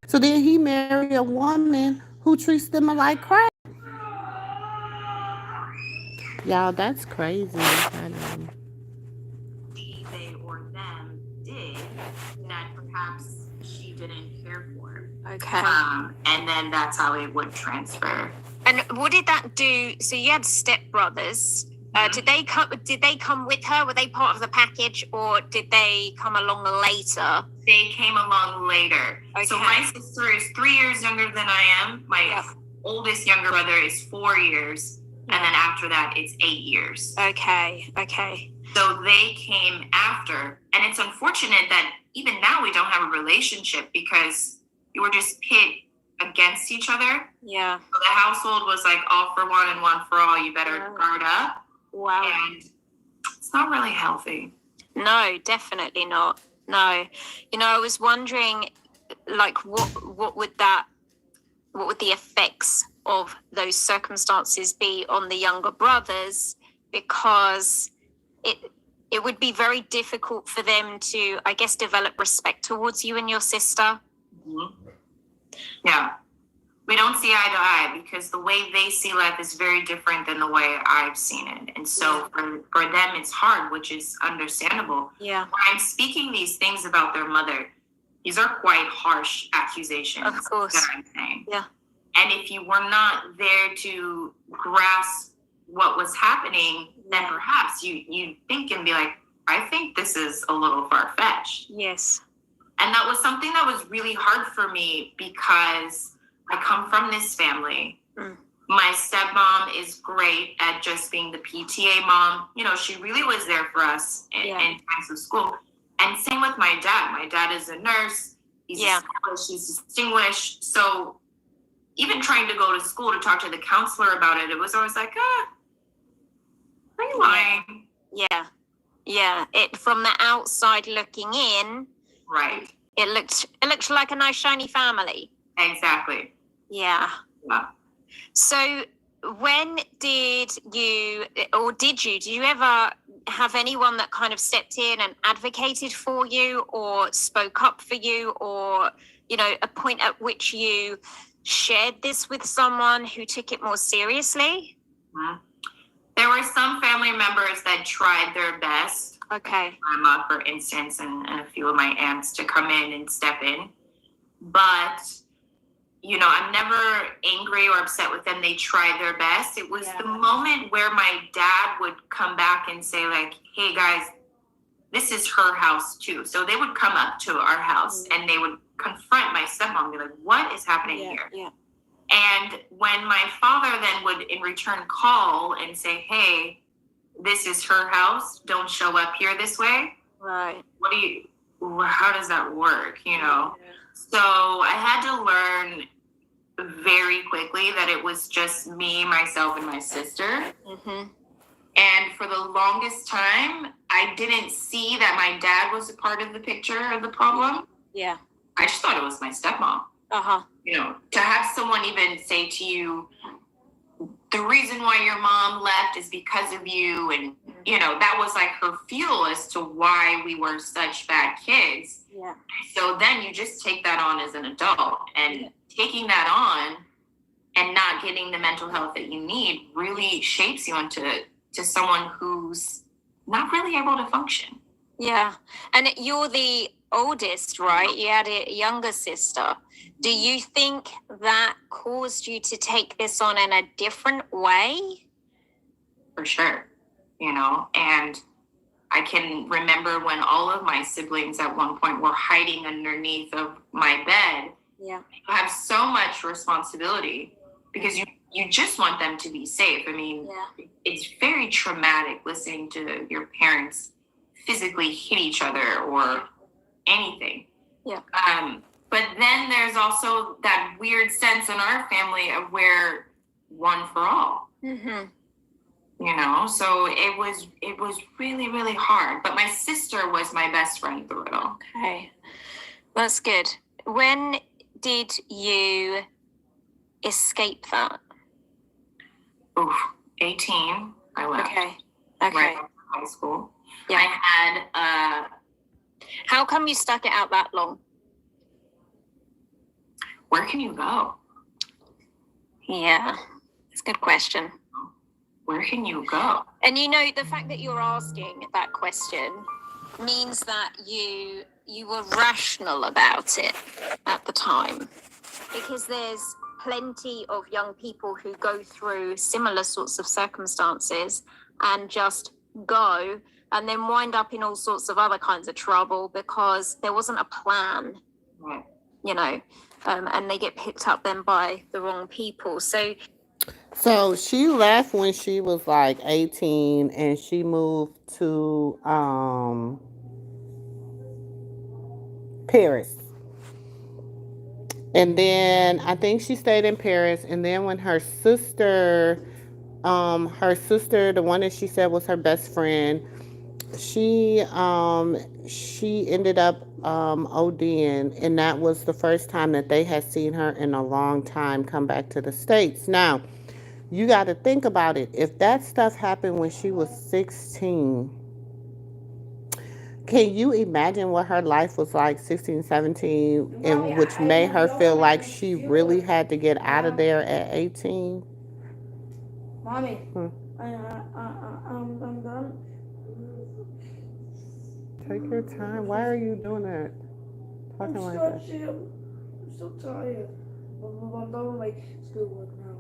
So then he married a woman who treats them like crap. Y'all, that's crazy. I know. She, they, or them did that perhaps she didn't care for. Okay. And then that's how it would transfer. And what did that do? So you had stepbrothers. Did they come with her? Were they part of the package, or did they come along later? They came along later. Okay. So my sister is 3 years younger than I am. My oldest younger brother is 4 years. And then after that, it's 8 years. Okay. So they came after. And it's unfortunate that even now we don't have a relationship because you were just pit against each other. Yeah. So the household was like all for one and one for all. You better guard up. Wow. And it's not really healthy. No, definitely not. No. I was wondering, like, what would the effects of those circumstances be on the younger brothers? Because it would be very difficult for them to, I guess, develop respect towards you and your sister. Mm-hmm. Yeah. We don't see eye to eye because the way they see life is very different than the way I've seen it. And so for them, it's hard, which is understandable. Yeah. When I'm speaking these things about their mother, these are quite harsh accusations. Of course. That I'm saying. Yeah. And if you were not there to grasp what was happening, then perhaps you think and be like, I think this is a little far-fetched. Yes. And that was something that was really hard for me because I come from this family. Mm. My stepmom is great at just being the PTA mom. She really was there for us in times of school. And same with my dad. My dad is a nurse. He's distinguished. So even trying to go to school to talk to the counselor about it, it was always like, are you lying? Yeah. Yeah, it from the outside looking in, Right. it looked like a nice shiny family. Exactly. Yeah. Yeah. So when did you ever have anyone that kind of stepped in and advocated for you or spoke up for you, or, you know, a point at which you shared this with someone who took it more seriously? Mhm. There were some family members that tried their best. Okay. Grandma, for instance, and a few of my aunts to come in and step in. But, you know, I'm never angry or upset with them. They tried their best. It was the moment where my dad would come back and say, like, hey, guys, this is her house too. So they would come up to our house and they would confront my stepmom and be like, what is happening here? Yeah. And when my father then would in return call and say, hey, this is her house, don't show up here this way. Right. How does that work? You know? Yeah. So I had to learn very quickly that it was just me, myself, and my sister. Mm-hmm. And for the longest time, I didn't see that my dad was a part of the picture of the problem. Yeah. I just thought it was my stepmom. Uh-huh. You know, to have someone even say to you, the reason why your mom left is because of you. And, you know, that was like her fuel as to why we were such bad kids. Yeah. So then you just take that on as an adult, and taking that on and not getting the mental health that you need really shapes you into someone who's not really able to function. Yeah. And you're the oldest, right? You had a younger sister. Do you think that caused you to take this on in a different way? For sure. You know, and I can remember when all of my siblings at one point were hiding underneath of my bed. Yeah. You have so much responsibility because you just want them to be safe. I mean, It's very traumatic listening to your parents physically hit each other or anything. Yeah. But then there's also that weird sense in our family of where one for all. Mm-hmm. You know, so it was really, really hard. But my sister was my best friend through it all. Okay. That's good. When did you escape that? Oof, 18, I left. Okay. Right after high school. Yeah. I had How come you stuck it out that long? where can you go? Yeah. It's a good question. Where can you go? And you know, the fact that you're asking that question means that you were rational about it at the time, because there's plenty of young people who go through similar sorts of circumstances and just go and then wind up in all sorts of other kinds of trouble because there wasn't a plan, Right. you know, and they get picked up then by the wrong people. So she left when she was like 18, and she moved to Paris. And then I think she stayed in Paris. And then when her sister, the one that she said was her best friend, she ended up ODing, and that was the first time that they had seen her in a long time come back to the States. Now, you got to think about it. If that stuff happened when she was 16, can you imagine what her life was like 16, 17, and which made her feel like she really had to get out of there at 18? Mommy, I'm done. Take your time. Why are you doing that? Talking like that. I'm so tired. I'm done with my schoolwork now.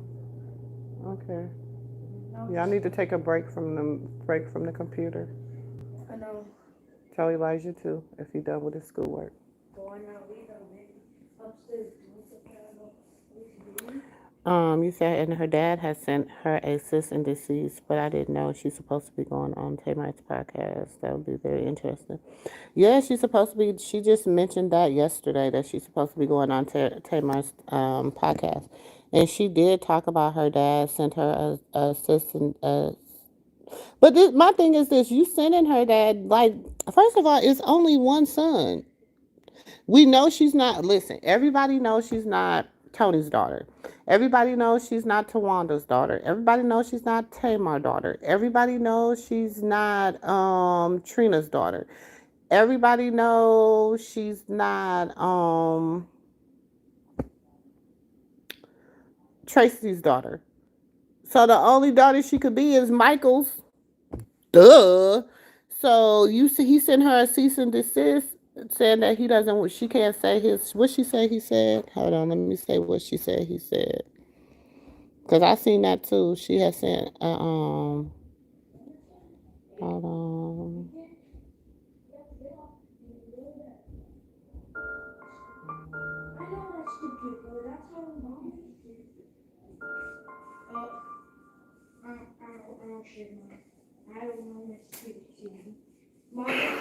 Okay. Y'all need to take a break from the computer. I know. Tell Elijah too if he's done with his schoolwork. You said, and her dad has sent her a cease and desist, but I didn't know she's supposed to be going on Tamar's podcast. That would be very interesting. Yeah, she's supposed to be. She just mentioned that yesterday, that she's supposed to be going on Tamar's podcast, and she did talk about her dad sent her a cease and But my thing is this: you sending her that, like, first of all, it's only one son. We know she's not. Listen, everybody knows she's not Tony's daughter. Everybody knows she's not Tawanda's daughter. Everybody knows she's not Tamar's daughter. Everybody knows she's not Trina's daughter. Everybody knows she's not Tracy's daughter. So the only daughter she could be is Michael's. Duh. So you see, he sent her a cease and desist, saying that he doesn't. She can't say his. What she say? He said. Hold on. Let me say what she said. He said. Cause I seen that too. She had sent. Hold on.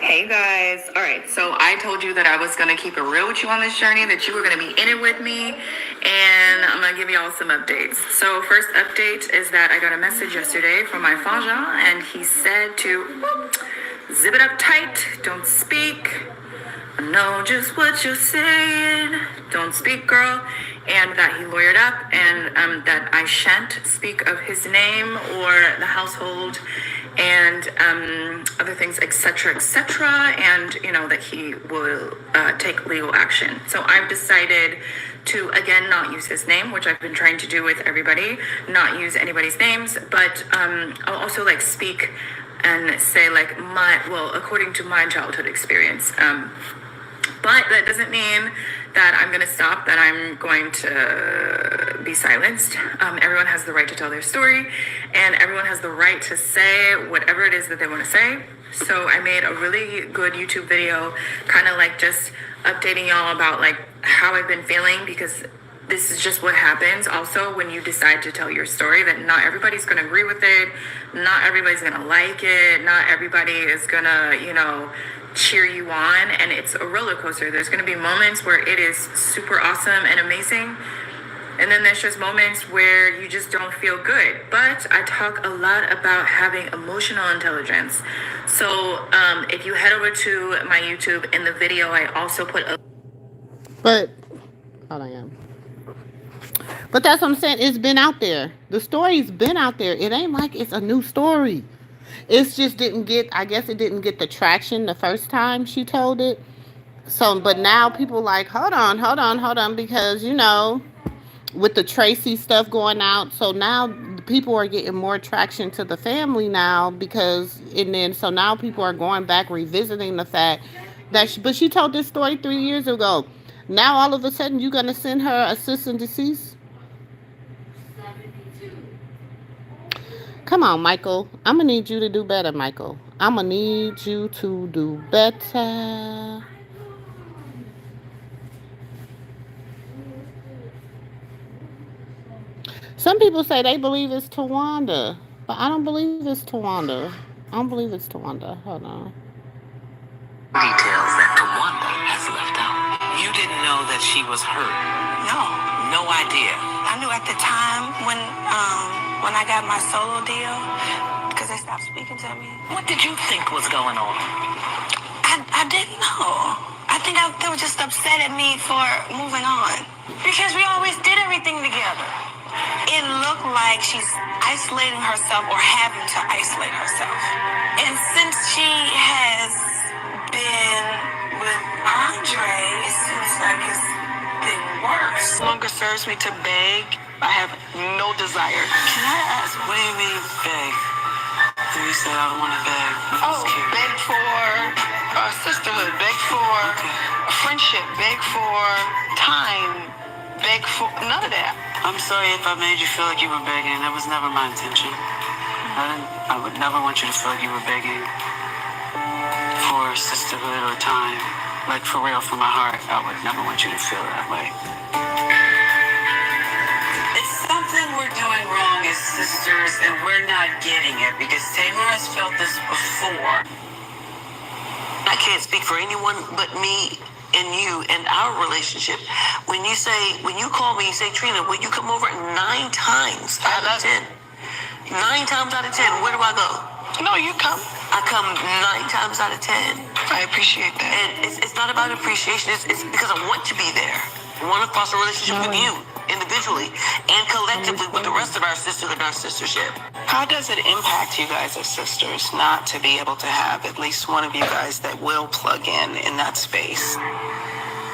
Hey guys, all right, so I told you that I was gonna keep it real with you on this journey, that you were gonna be in it with me, and I'm gonna give you all some updates. So first update is that I got a message yesterday from my Fanja, and he said to zip it up tight, don't speak, I know just what you're saying, don't speak, girl, and that he lawyered up, and that I shan't speak of his name or the household, and other things, etc., and that he will take legal action. So I've decided to again not use his name, which I've been trying to do with everybody, not use anybody's names, but I'll also like speak and say like according to my childhood experience. But that doesn't mean that I'm going to stop, that I'm going to be silenced. Everyone has the right to tell their story, and everyone has the right to say whatever it is that they want to say. So I made a really good YouTube video, kind of like just updating y'all about like how I've been feeling, because this is just what happens also when you decide to tell your story, that not everybody's going to agree with it, not everybody's going to like it, not everybody is going to, cheer you on, and it's a roller coaster. There's going to be moments where it is super awesome and amazing, and then there's just moments where you just don't feel good. But I talk a lot about having emotional intelligence. So if you head over to my YouTube, in the video I also put a... But hold on. But that's what I'm saying. It's been out there. The story's been out there. It ain't like it's a new story. It's just I guess it didn't get the traction the first time she told it. So, but now people like, hold on, because, with the Tracy stuff going out, so now people are getting more traction to the family now, so now people are going back revisiting the fact that, but she told this story 3 years ago. Now all of a sudden you're going to send her a cease and desist? Come on, Michael. I'm going to need you to do better, Michael. I'm going to need you to do better. Some people say they believe it's Tawanda, but I don't believe it's Tawanda. Hold on. Details that Tawanda has left out. You didn't know that she was hurt? No idea. I knew at the time when I got my solo deal, because they stopped speaking to me. What did you think was going on? I didn't know. I think they were just upset at me for moving on, because we always did everything together. It looked like she's isolating herself or having to isolate herself. And since she has been with Andre, it seems like it's been worse. No longer serves me to beg. I have no desire. Can I ask, what do you mean beg? You said I don't want to beg. Beg for sisterhood, beg for friendship, beg for time, beg for none of that. I'm sorry if I made you feel like you were begging. That was never my intention. I would never want you to feel like you were begging for sisterhood or time. Like, for real, from my heart, I would never want you to feel that way. It's something we're doing wrong as sisters, and we're not getting it, because Taylor has felt this before. I can't speak for anyone but me and you and our relationship. When you call me, you say, Trina, will you come over 9 times out of 10? 9 times out of 10, where do I go? No, you come. I come 9 times out of 10. I appreciate that. And it's not about appreciation. It's because I want to be there. I want to foster a relationship with you individually and collectively with the rest of our sisters in our sistership. How does it impact you guys as sisters not to be able to have at least one of you guys that will plug in that space?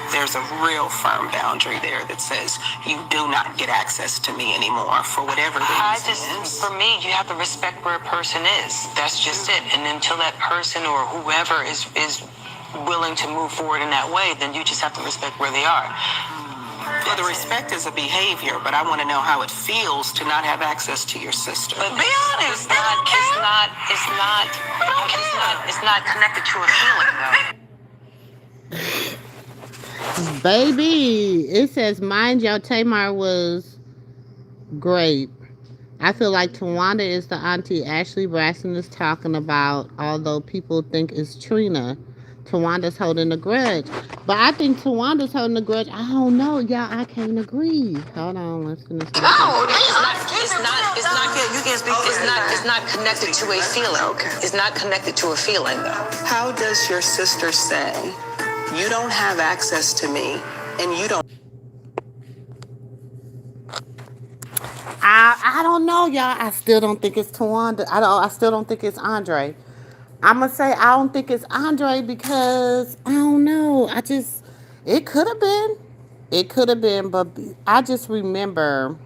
There's a real firm boundary there that says you do not get access to me anymore for whatever the reason is. For me, you have to respect where a person is. That's just it. And until that person or whoever is willing to move forward in that way, then you just have to respect where they are. Well, the respect is a behavior, but I want to know how it feels to not have access to your sister. But be honest, it's not connected to a feeling, though. Baby, it says, mind y'all, Tamar was great. I feel like Tawanda is the auntie Ashley Braxton is talking about, although people think it's Trina. Tawanda's holding a grudge. But I think Tawanda's holding a grudge. I don't know, y'all. I can't agree. Hold on, let's finish this. No, you can't speak. It's not connected to a feeling. Okay. It's not connected to a feeling, though. How does your sister say, you don't have access to me, and you don't? I don't know, y'all. I still don't think it's Tawanda. I still don't think it's Andre. I'm gonna say I don't think it's Andre because I don't know. It could have been. It could have been, but I just remember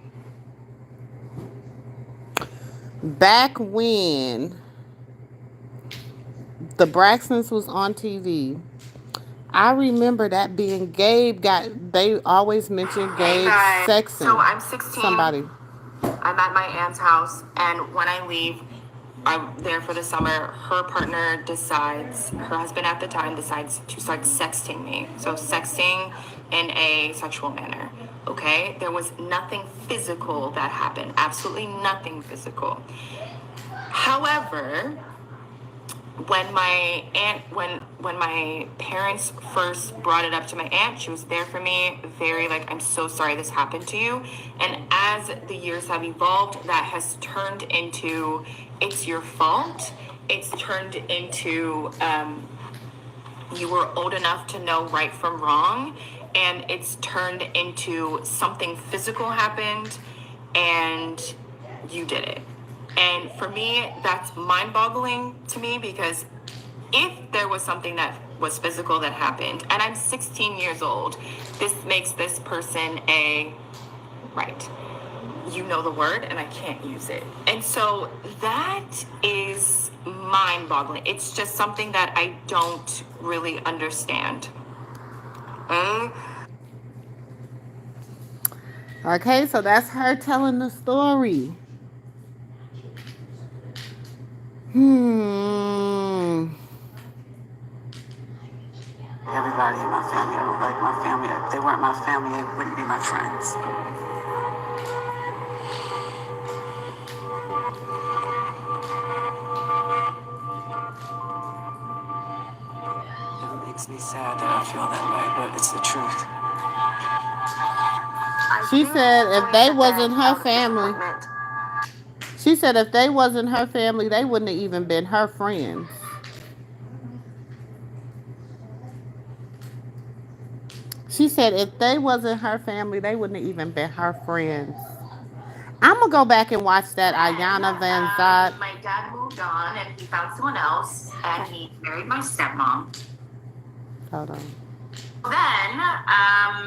back when the Braxtons was on TV. I remember that being they always mentioned Gabe sexing. So I'm 16. Somebody. I'm at my aunt's house, and when I leave, I'm there for the summer. Her husband at the time decides to start sexting me. So sexting in a sexual manner. Okay? There was nothing physical that happened. Absolutely nothing physical. However, when my parents first brought it up to my aunt, she was there for me, very like, I'm so sorry this happened to you. And as the years have evolved, that has turned into, it's your fault. It's turned into, you were old enough to know right from wrong. And it's turned into something physical happened and you did it. And for me, that's mind-boggling to me, because if there was something that was physical that happened, and I'm 16 years old, this makes this person right. You know the word, and I can't use it. And so that is mind-boggling. It's just something that I don't really understand. Okay, so that's her telling the story. Everybody in my family, I don't like my family. If they weren't my family, they wouldn't be my friends. It makes me sad that I feel that way, but it's the truth. She said if they wasn't her family, they wouldn't have even been her friends. She said if they wasn't her family, they wouldn't have even been her friends. I'm going to go back and watch that Ayana Van Zant. My dad moved on and he found someone else, and he married my stepmom. Hold on. Then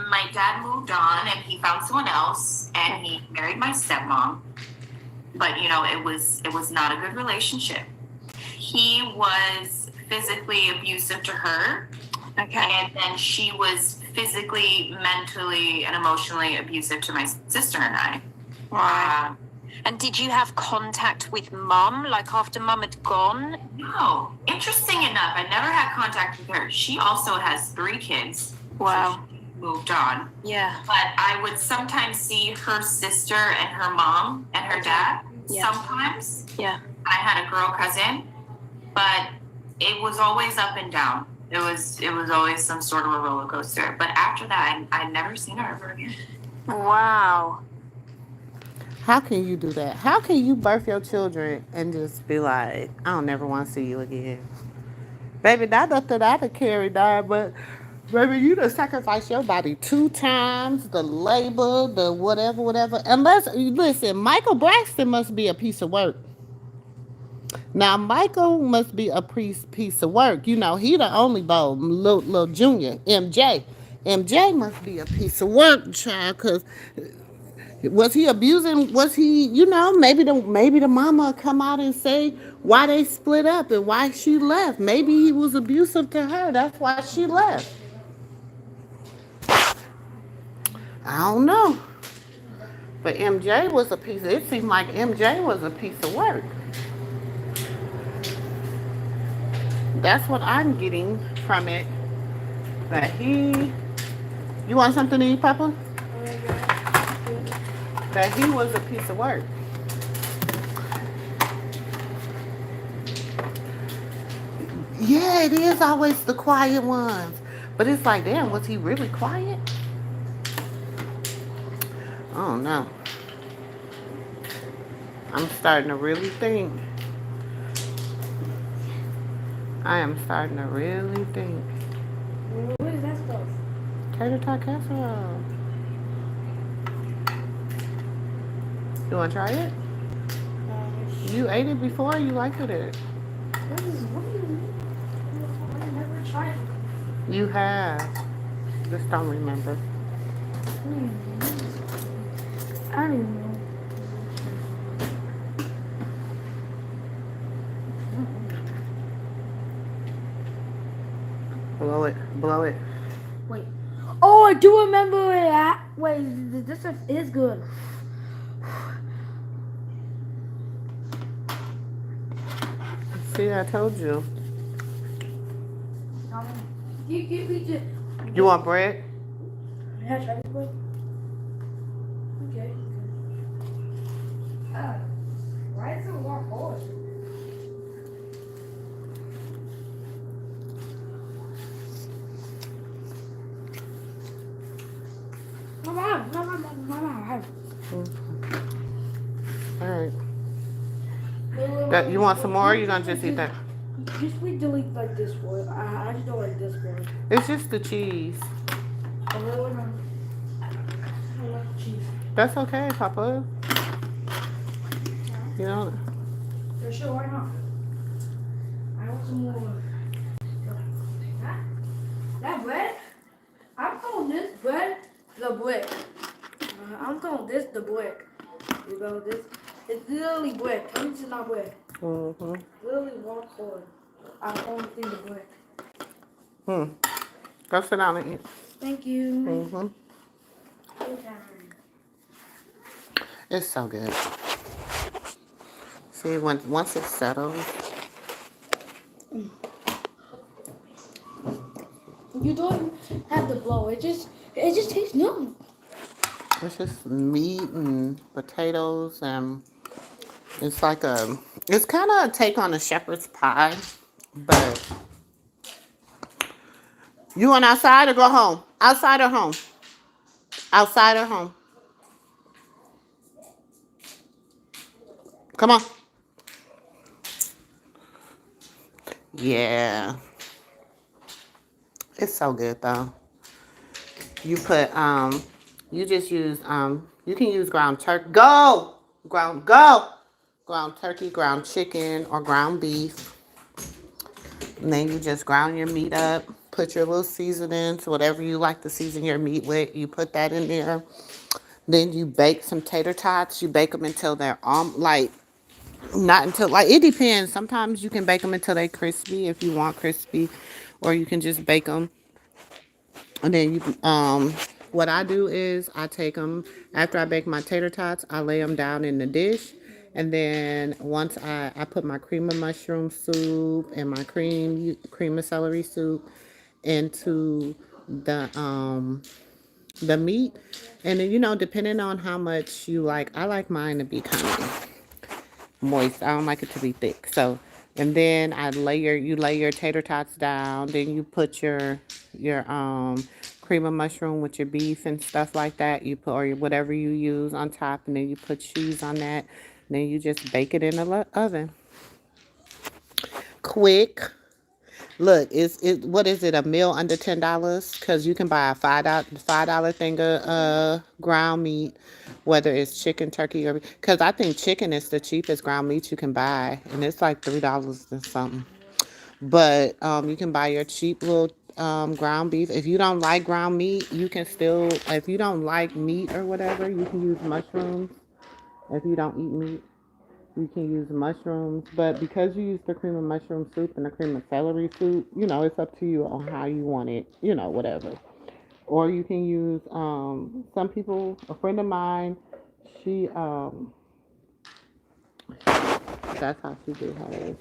my dad moved on and he found someone else, and he married my stepmom. But it was not a good relationship. He was physically abusive to her. Okay. And then she was physically, mentally, and emotionally abusive to my sister and I. Wow. And did you have contact with mum, like after mum had gone? No. Interesting enough, I never had contact with her. She also has 3 kids. Wow. So she moved on. Yeah. But I would sometimes see her sister and her mom and her dad. Yeah. Sometimes. Yeah. I had a girl cousin, but it was always up and down. It was always some sort of a roller coaster. But after that, I'd never seen her ever again. Wow. How can you do that? How can you birth your children and just be like, I don't never want to see you again? Baby, not nothing I done carry that, but baby, you done sacrificed your body 2 times, the labor, the whatever, whatever. Unless, listen, Michael Braxton must be a piece of work. Now, Michael must be a piece of work. You know, he the only boy, little junior, MJ. MJ must be a piece of work, child, because was he abusing? Was he? You know, maybe the mama come out and say why they split up and why she left. Maybe he was abusive to her. That's why she left. I don't know. But MJ was a piece. It seemed like MJ was a piece of work. That's what I'm getting from it. That he. You want something to eat, Papa? That he was a piece of work. Yeah, it is always the quiet ones. But it's like, damn, was he really quiet? I don't know. I'm starting to really think. I am starting to really think. What is that stuff? Tater tot casserole. You want to try it? You ate it before. You liked it. What is what do you mean? I never tried it. You have. Just don't remember. I don't even know. Blow it. Blow it. Wait. Oh, I do remember it. Wait, this stuff is good. See, I told you. You You want bread? Yeah, try this way. Okay. Why is it more hard? Mama. All right. That, you want some more? Or you gonna just eat that? Just we delete like this one. I just don't like this one. It's just the cheese. I really want I love cheese. That's okay, Papa. You know. For sure, why not? I want some more. That bread? I'm calling this bread the brick. I'm calling this the brick. You know this? It's literally brick. This is not brick. Mm-hmm. Literally one cord. I'm calling the thing the brick. Go sit down and eat. Thank you. Mm-hmm. It's so good. See, once it's settled. You don't have to blow. It just tastes yum. It's just meat and potatoes, and it's like it's kind of a take on a shepherd's pie, but you want outside or go home? Outside or home? Outside or home? Come on. Yeah. It's so good though. You put you just use you can use ground turkey. Ground turkey, ground chicken, or ground beef. And then you just ground your meat up, put your little seasonings, whatever you like to season your meat with, you put that in there. Then you bake some tater tots. You bake them until they're not until, like, it depends. Sometimes you can bake them until they're crispy if you want crispy, or you can just bake them. And then what I do is I take them, after I bake my tater tots, I lay them down in the dish. And then once I put my cream of mushroom soup and my cream of celery soup into the meat. And then, depending on how much you like, I like mine to be kind of moist. I don't like it to be thick. So, and then you lay your tater tots down. Then you put your cream of mushroom with your beef and stuff like that. You put, or whatever you use on top, and then you put cheese on that. And then you just bake it in the oven. Quick. Look, what is it? A meal under $10? Because you can buy a $5 thing of ground meat, whether it's chicken, turkey, or because I think chicken is the cheapest ground meat you can buy, and it's like $3 and something. But you can buy your cheap little ground beef. If you don't like ground meat, you can still. If you don't like meat or whatever, you can use mushrooms. If you don't eat meat, you can use mushrooms. But because you use the cream of mushroom soup and the cream of celery soup, it's up to you on how you want it. Whatever. Or you can use some people. A friend of mine, she that's how she do hers.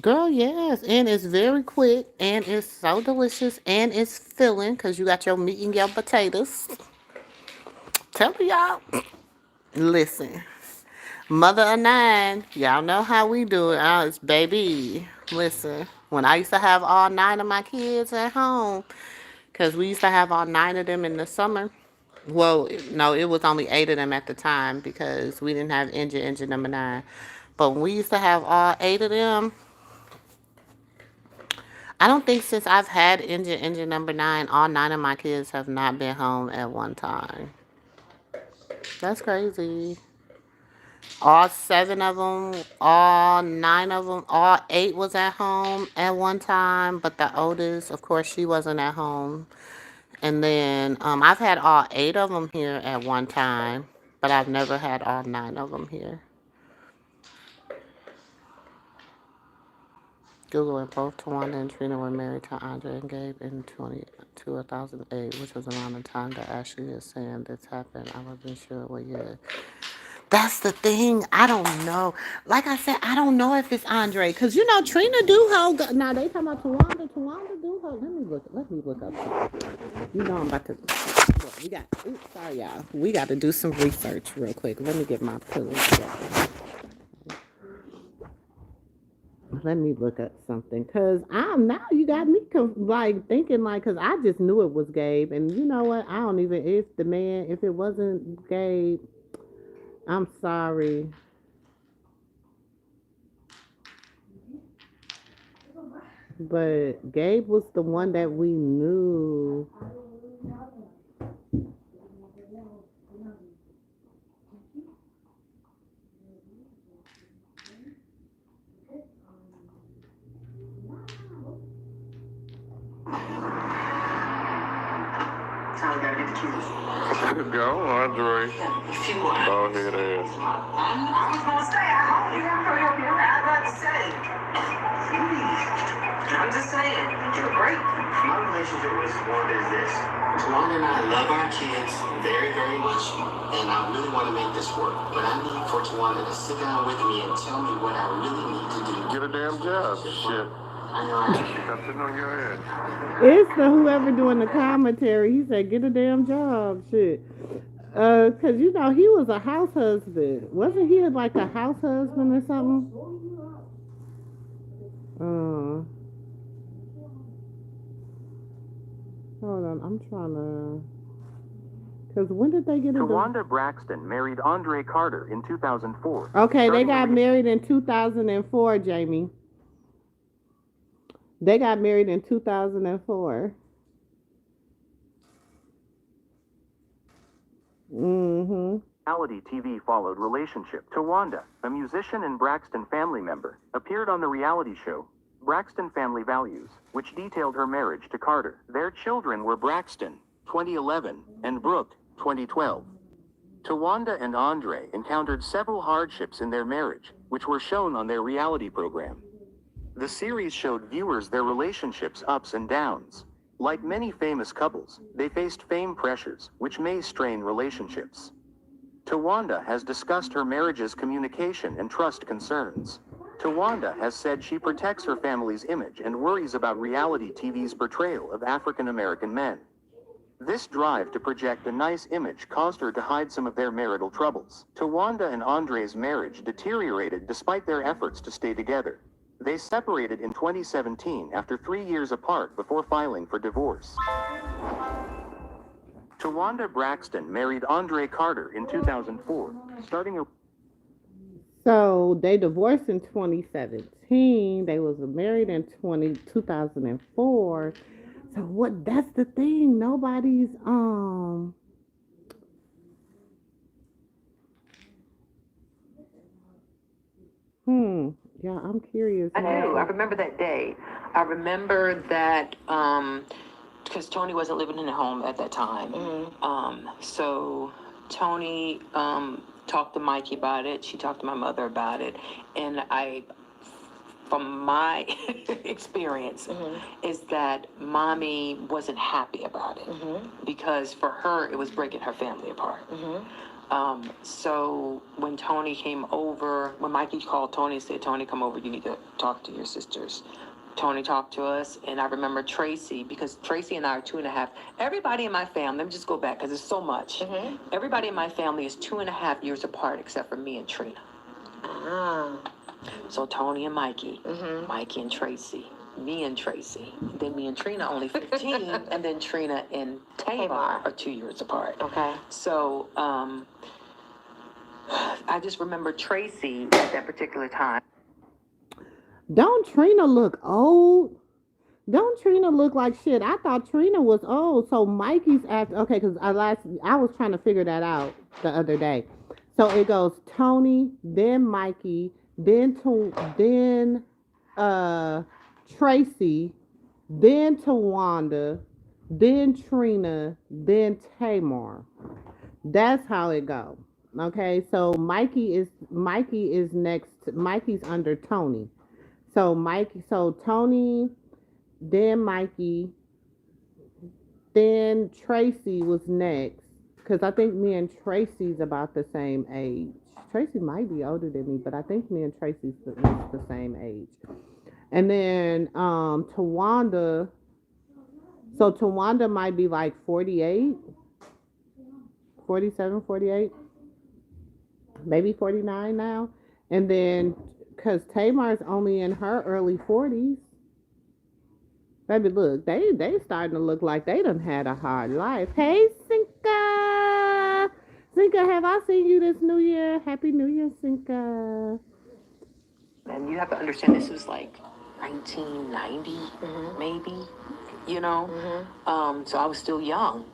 Girl, yes, and it's very quick, and it's so delicious, and it's filling, because you got your meat and your potatoes. Tell me, y'all. Listen, mother of 9, y'all know how we do it. It's baby. Listen, when I used to have all 9 of my kids at home, because we used to have all 9 of them in the summer. Well, no, it was only 8 of them at the time, because we didn't have engine number 9. But when we used to have all 8 of them, I don't think since I've had engine number 9, all 9 of my kids have not been home at one time. That's crazy. All 7 of them, all 9 of them, all 8 was at home at one time. But the oldest, of course, she wasn't at home. And then I've had all 8 of them here at one time. But I've never had all 9 of them here. Google and both Tawanda and Trina were married to Andre and Gabe in 2008, which was around the time that Ashley is saying this happened. I wasn't sure what year. That's the thing. I don't know. Like I said, I don't know if it's Andre. Because, Trina do hold. Now, they talking about Tawanda. Tawanda do hold. Let me look up something. I'm about to. Look, we got. Oops, sorry, y'all. We got to do some research real quick. Let me get my pillow together. Let me look up something, because now you got me thinking because I just knew it was Gabe, and you know what? I don't even, if it wasn't Gabe, I'm sorry. But Gabe was the one that we knew. Go, Andre. Go ahead, ass. I was gonna say, I hope you have to help you. I'm about to say, I'm just saying, you're great. My relationship with Tawanda is this. Tawanda and I love our kids very, very much, and I really want to make this work. But I need for Tawanda to sit down with me and tell me what I really need to do. Get a damn job, shit. I know I Stop sitting on your ass. It's the whoever doing the commentary. He said, get a damn job, shit. Because, he was a house husband. Wasn't he like a house husband or something? Hold on, I'm trying to... Because when did they get a... Tawanda Braxton married Andre Carter in 2004. Okay, they got married in 2004, Jamie. They got married in 2004. Reality TV followed relationship. Tawanda, a musician and Braxton family member, appeared on the reality show Braxton Family Values, which detailed her marriage to Carter. Their children were Braxton, 2011, and Brooke, 2012. Tawanda and Andre encountered several hardships in their marriage, which were shown on their reality program. The series showed viewers their relationships' ups and downs. Like many famous couples, they faced fame pressures, which may strain relationships. Tawanda has discussed her marriage's communication and trust concerns. Tawanda has said she protects her family's image and worries about reality TV's portrayal of African American men. This drive to project a nice image caused her to hide some of their marital troubles. Tawanda and Andre's marriage deteriorated despite their efforts to stay together. They separated in 2017 after 3 years apart before filing for divorce. Tawanda Braxton married Andre Carter in 2004, starting a... So they divorced in 2017. They was married in 2004. So what? That's the thing. Nobody's Yeah, I'm curious. I do. I remember that day. I remember that because Tony wasn't living in the home at that time. So Tony talked to Mikey about it. She talked to my mother about it, and from my experience, is that mommy wasn't happy about it because for her it was breaking her family apart. So when Tony came over, when Mikey called Tony and said, "Tony, come over, you need to talk to your sisters." Tony talked to us, and I remember Tracy, because Tracy and I are 2.5. Everybody in my family, let me just go back because it's so much. Everybody in my family is 2.5 years apart except for me and Trina. So Tony and Mikey, Mikey and Tracy, me and Tracy, then me and Trina only 15, and then Trina and Tamar are 2 years apart. Okay. So I just remember Tracy at that particular time. Don't Trina look old? Don't Trina look like shit? I thought Trina was old. So Mikey's after. Okay, because I was trying to figure that out the other day. So it goes Tony, then Mikey, then Tracy, then Tawanda, then Trina, then Tamar. That's how it goes. Okay, so Mikey is next. Mikey's under Tony. So Tony, then Mikey, then Tracy was next. Because I think me and Tracy's about the same age. Tracy might be older than me, but I think me and Tracy's the same age. And then Tawanda. So Tawanda might be like 48, 47, 48, maybe 49 now. And then, because Tamar's only in her early 40s. Baby, look, they starting to look like they done had a hard life. Hey, Cinca! Cinca, have I seen you this New Year? Happy New Year, Cinca. And you have to understand this was like 1990, maybe, you know? So I was still young.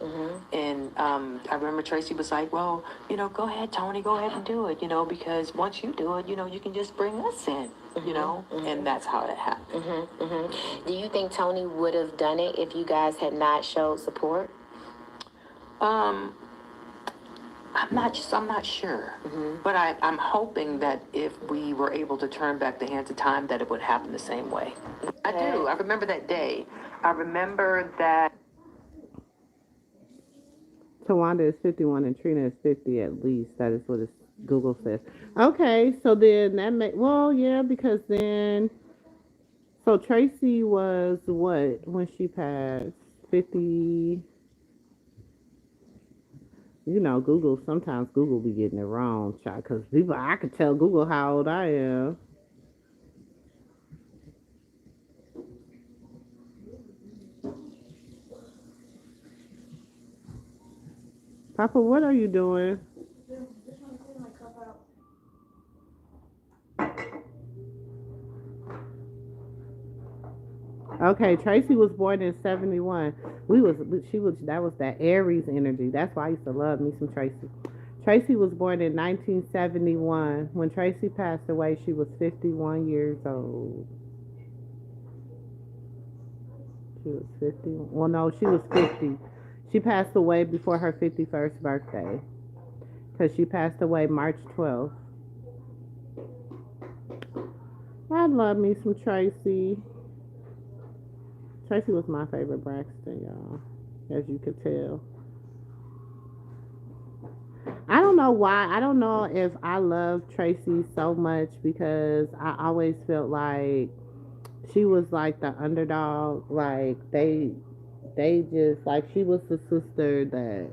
And I remember Tracy was like, well, you know, go ahead, Tony, go ahead and do it, you know, because once you do it, you know, you can just bring us in, you know? And that's how it happened. Do you think Tony would have done it if you guys had not showed support? I'm not sure, but I'm hoping that if we were able to turn back the hands of time, that it would happen the same way. I do. I remember that day. I remember that. Tawanda is 51 and Trina is 50 at least. That is what Google says. Okay, so then because then, so Tracy was what when she passed? 50. You know, sometimes Google be getting it wrong, child, because I could tell Google how old I am. Papa, what are you doing? Okay, Tracy was born in 71. That was that Aries energy. That's why I used to love me some Tracy. Tracy was born in 1971. When Tracy passed away, she was 51 years old. She was 50. Well, no, she was 50. She passed away before her 51st birthday. Because she passed away March 12th. I love me some Tracy. Tracy was my favorite Braxton, y'all, as you could tell. I don't know why. I don't know if I love Tracy so much because I always felt like she was like the underdog. Like they just, like, she was the sister that,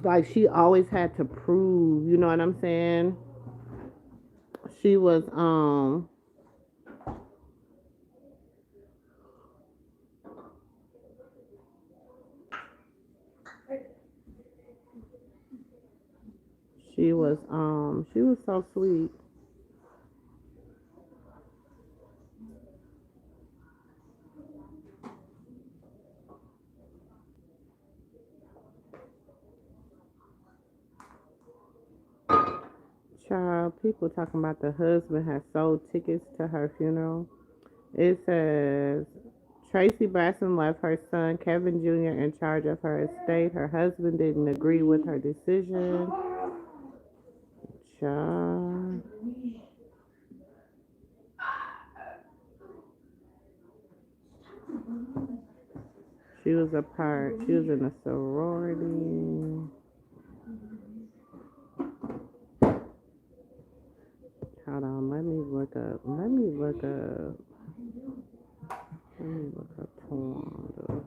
like, she always had to prove, you know what I'm saying? She was, she was so sweet. Child, people talking about the husband has sold tickets to her funeral. It says Tracy Braxton left her son Kevin Jr. in charge of her estate. Her husband didn't agree with her decision. Child. She was in a sorority. Hold on, let me look up Tawanda.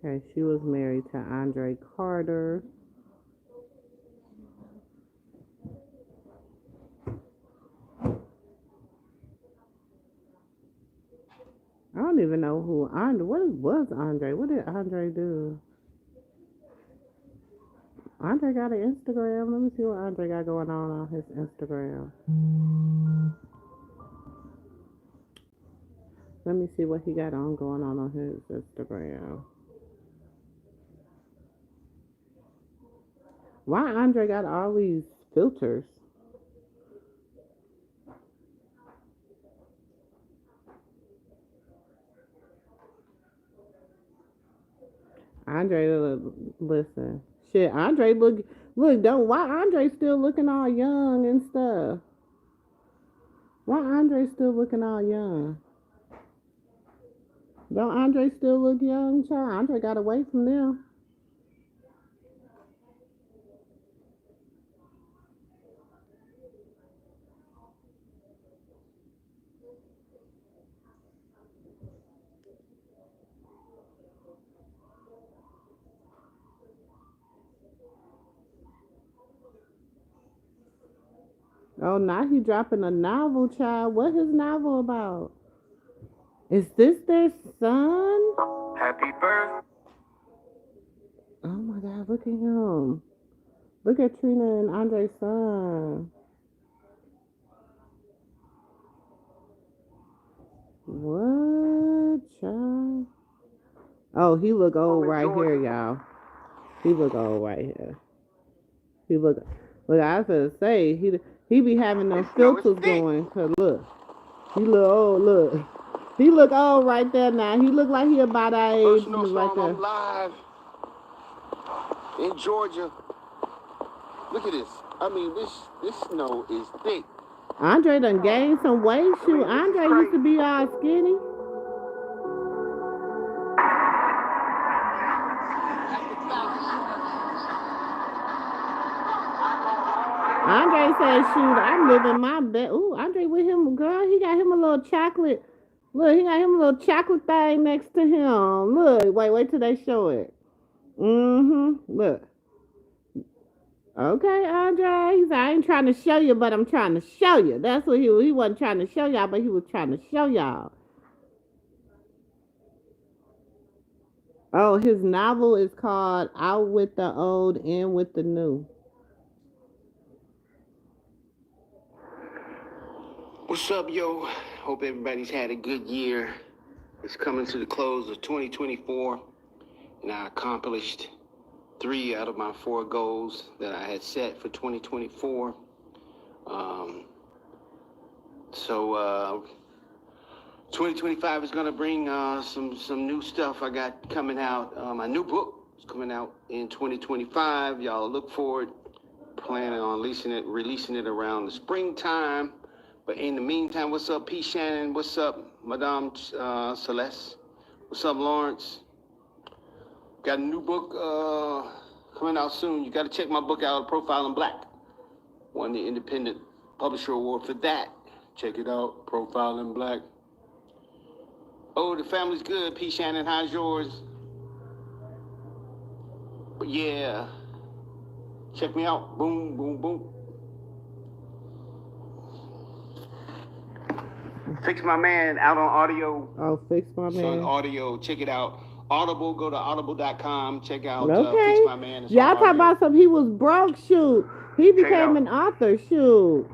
Okay, she was married to Andre Carter. I don't even know who Andre. What was Andre? What did Andre do? Andre got an Instagram. Let me see what Andre got going on his Instagram. Let me see what he got going on his Instagram. Why Andre got all these filters? Andre, listen. Shit, Andre look, don't, why Andre still looking all young and stuff? Why Andre still looking all young? Don't Andre still look young, child? Andre got away from them. Oh, now he dropping a novel, child. What his novel about? Is this their son? Happy birthday. Oh my God, look at him. Look at Trina and Andre's son. What, child? Oh, he look old right here, y'all. He look old right here. He look, I was gonna say, he be having them filters going, cause look, he look old, look. He look old right there now. He look like he about our age right there. I'm live in Georgia. Look at this. I mean, this snow is thick. Andre done gained some weight. Shoot, Andre used to be all skinny. Andre said, shoot, I'm living my best. Ooh, Andre with him, girl, he got him a little chocolate. Look, he got him a little chocolate thing next to him. Look, wait till they show it. Look. Okay, Andre. He said, I ain't trying to show you, but I'm trying to show you. That's what he wasn't trying to show y'all, but he was trying to show y'all. Oh, his novel is called Out with the Old, In with the New. What's up, yo? Hope everybody's had a good year. It's coming to the close of 2024, and I accomplished 3 out of my 4 goals that I had set for 2024. So 2025 is gonna bring some new stuff I got coming out. My new book is coming out in 2025. Y'all look forward. Planning on releasing it around the springtime. But in the meantime, what's up, P. Shannon? What's up, Madame Celeste? What's up, Lawrence? Got a new book coming out soon. You got to check my book out, Profiling Black. Won the Independent Publisher Award for that. Check it out, Profiling Black. Oh, the family's good, P. Shannon. How's yours? But yeah, check me out. Boom, boom, boom. Fix My Man out on audio. Oh, Fix My So on Man. audio, check it out. Audible, go to audible.com. Check out Okay. Fix My Man. It's Y'all on talking audio. about some he was broke, shoot. He became an author, shoot.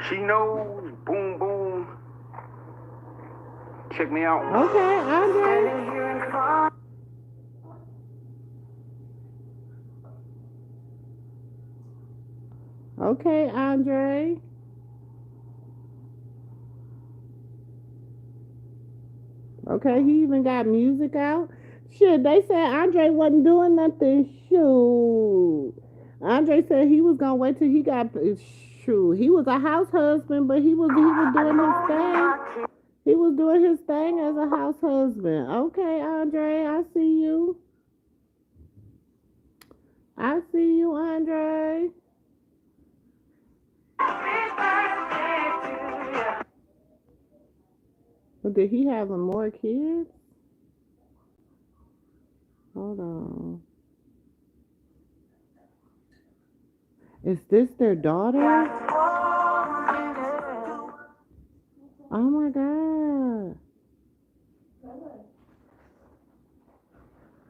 She knows. Boom, boom. Check me out. Okay, Andre. Okay, Andre. Okay, he even got music out. Shit, they said Andre wasn't doing nothing. Shoot. Andre said he was gonna wait till he got shoot. He was a house husband, but he was doing his thing. He was doing his thing as a house husband. Okay, Andre, I see you. I see you, Andre. But did he have more kids? Hold on. Is this their daughter? Oh my God.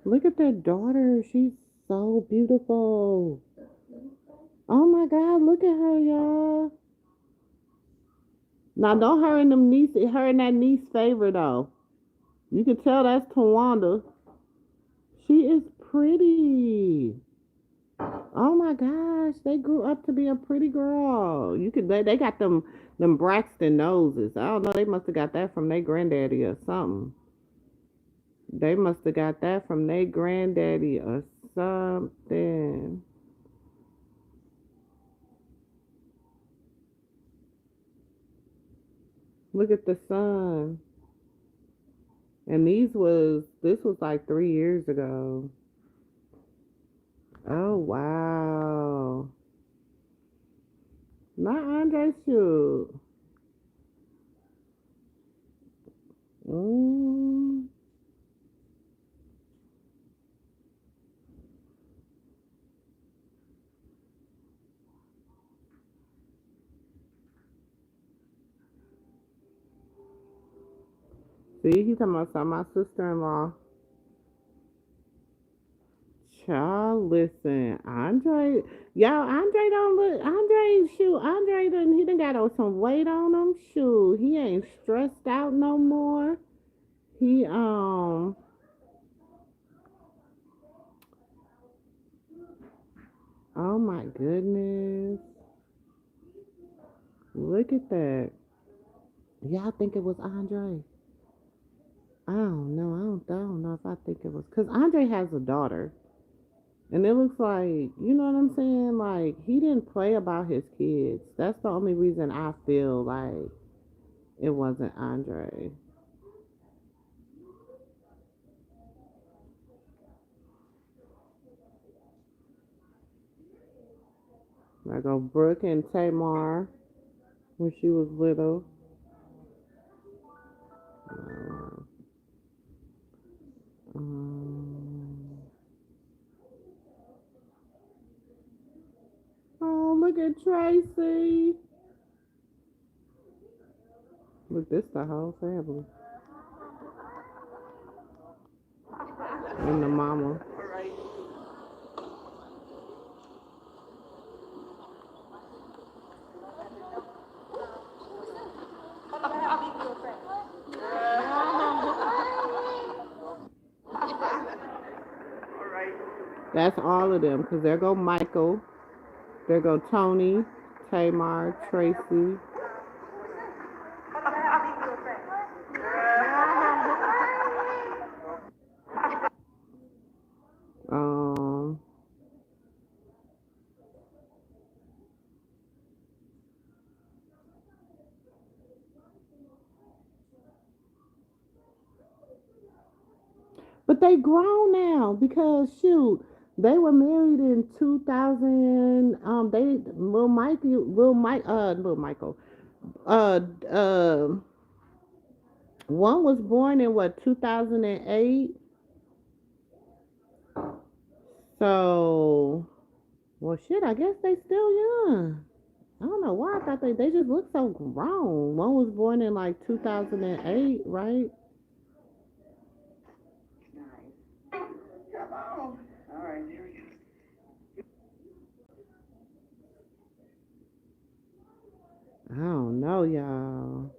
Look at their daughter. She's so beautiful. Oh my God, look at her, y'all. Now don't her and that niece favor though. You can tell that's Tawanda. She is pretty. Oh my gosh, they grew up to be a pretty girl. They got them Braxton noses. I don't know, they must have got that from their granddaddy or something. They must have got that from their granddaddy or something. Look at the sun. And this was like 3 years ago. Oh wow. Not Andre shoot. See, he's talking about my sister-in-law. Child, listen, Andre, y'all, Andre don't look, Andre he done got some weight on him, shoot, he ain't stressed out no more, he, oh my goodness, look at that, y'all think it was Andre? I don't know if I think it was, because Andre has a daughter. And it looks like, you know what I'm saying? Like, he didn't play about his kids. That's the only reason I feel like it wasn't Andre. I go Brooke and Tamar when she was little. Oh, look at Tracy. Look, this the whole family. And the mama. That's all of them, because there go Michael, there go Tony, Tamar, Tracy. But they grown now because shoot, they were married in 2000. Little Michael. Uh, uh, one was born in what 2008. So, well, shit. I guess they still young. I don't know why I thought they just look so grown. One was born in like 2008, right? Come on. All right, here we go. I don't know, y'all.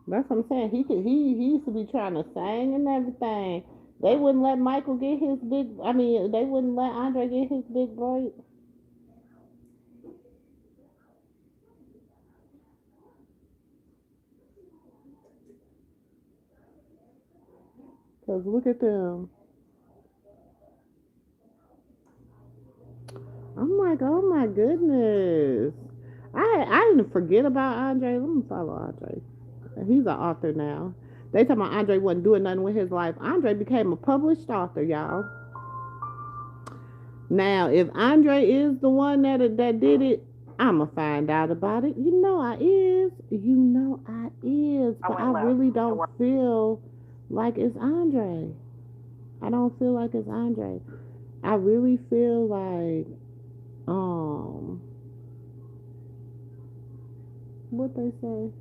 That's what I'm saying. He used to be trying to sing and everything. They wouldn't let Michael get his big. I mean, they wouldn't let Andre get his big break. Cause look at them. I'm like, oh my goodness. I didn't forget about Andre. Let me follow Andre. He's an author now. They talking about Andre wasn't doing nothing with his life. Andre became a published author, y'all. Now, if Andre is the one that did it, I'ma find out about it. You know I is. But I really don't feel like it's Andre. I don't feel like it's Andre. I really feel like what they say?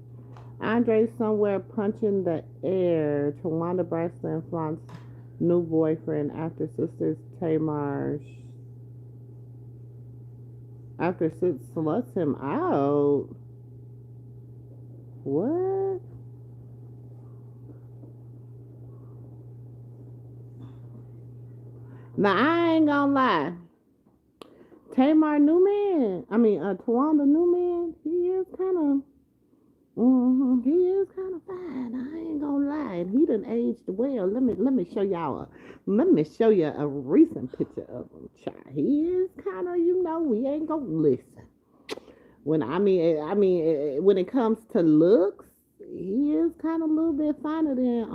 Andre somewhere punching the air. Tawanda Braxton flaunts new boyfriend after sisters Sid sluts him out. What? Now I ain't gonna lie. Tamar new man. Tawanda new man. He is kind of. He is kind of fine. I ain't gonna lie. And he done aged well. Let me show y'all. Let me show you a recent picture of him. Child. He is kind of. We ain't gonna listen. When it comes to looks, he is kind of a little bit finer than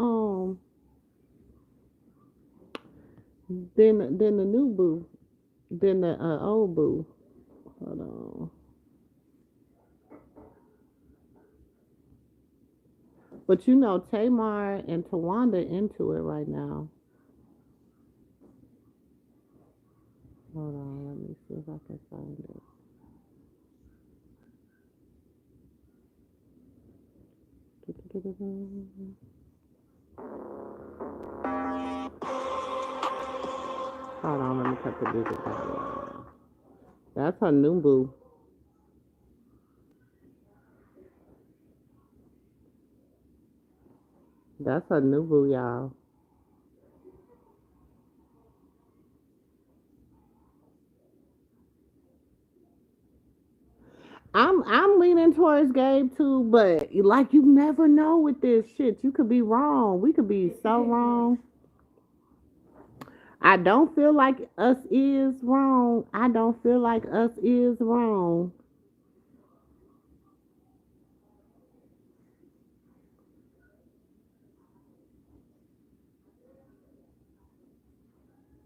the new boo, than the old boo. Hold on. But Tamar and Tawanda into it right now. Hold on, let me see if I can find it. Hold on, let me cut the music down. That's her new boo. That's her new boo, y'all. I'm leaning towards Gabe too, but like you never know with this shit. You could be wrong. We could be so wrong. I don't feel like us is wrong. I don't feel like us is wrong.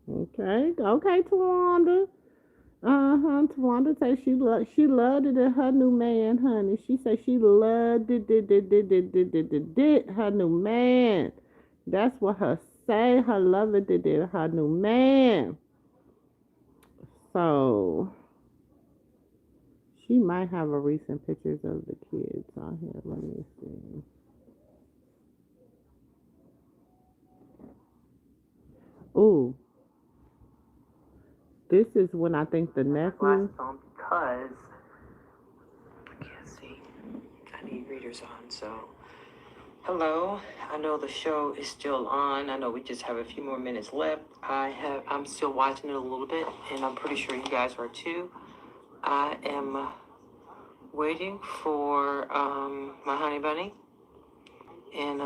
Okay, Tawanda. Tawanda said she loved it in her new man, honey. She said she loved it, her new man. That's what her say. Her love it, her new man. So she might have a recent pictures of the kids on here. Let me see. Ooh. This is when I think the nephew. Because I can't see. I need readers on. So, hello. I know the show is still on. I know we just have a few more minutes left. I'm still watching it a little bit, and I'm pretty sure you guys are too. I am waiting for my honey bunny, and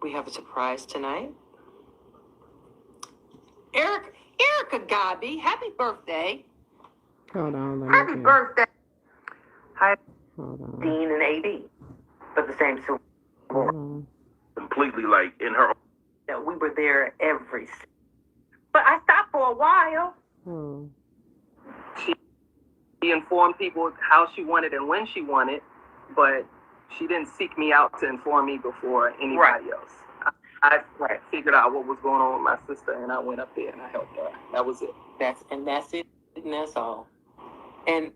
we have a surprise tonight. Erica Gabi, happy birthday. Hold on. Happy birthday. Hi, Hold on. Dean and AB. But the same school. Completely like in her. Yeah, we were there every. But I stopped for a while. Oh. She informed people how she wanted and when she wanted, but she didn't seek me out to inform me before anybody else. I figured out what was going on with my sister, and I went up there and I helped her. That was it. That's it, and that's all. And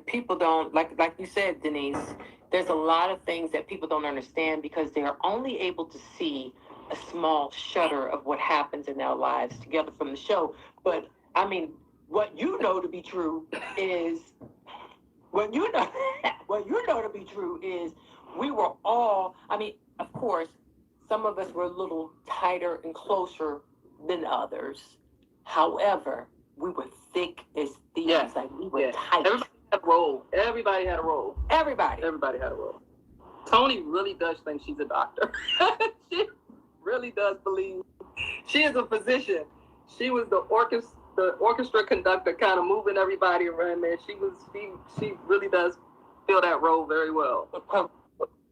people don't like you said, Denise. There's a lot of things that people don't understand because they are only able to see a small shutter of what happens in their lives together from the show. But I mean, what you know to be true is we were all. I mean, of course, some of us were a little tighter and closer than others. However, we were thick as thieves. Yeah. Like we were tight. Everybody had a role. Everybody had a role. Tony really does think she's a doctor. She really does believe she is a physician. She was the orchestra conductor, kind of moving everybody around there. She really does fill that role very well.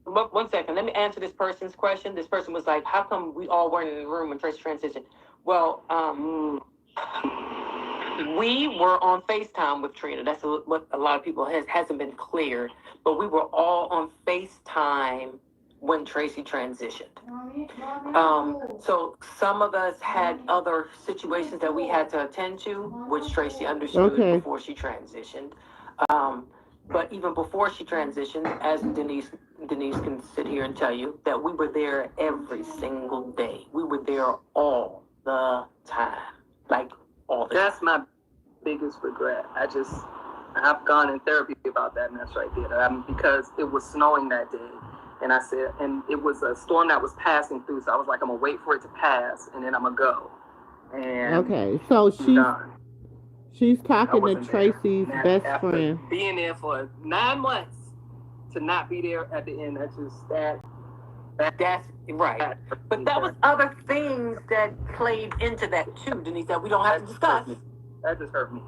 One second, let me answer this person's question. This person was like, how come we all weren't in the room when Tracy transitioned? Well, we were on FaceTime with Trina. That's what a lot of people hasn't been cleared. But we were all on FaceTime when Tracy transitioned. So some of us had other situations that we had to attend to, which Tracy understood before she transitioned. But even before she transitioned, as Denise can sit here and tell you, that we were there every single day. We were there all the time. Like, all the time. That's my biggest regret. I've gone in therapy about that mess right there. Because it was snowing that day. And I said, and it was a storm that was passing through. So I was like, I'm going to wait for it to pass and then I'm going to go. And okay, so she's talking to Tracy's best friend. Being there for 9 months to not be there at the end, that's right. But that was other things that played into that too, Denise, that we don't have to discuss. That just hurt me.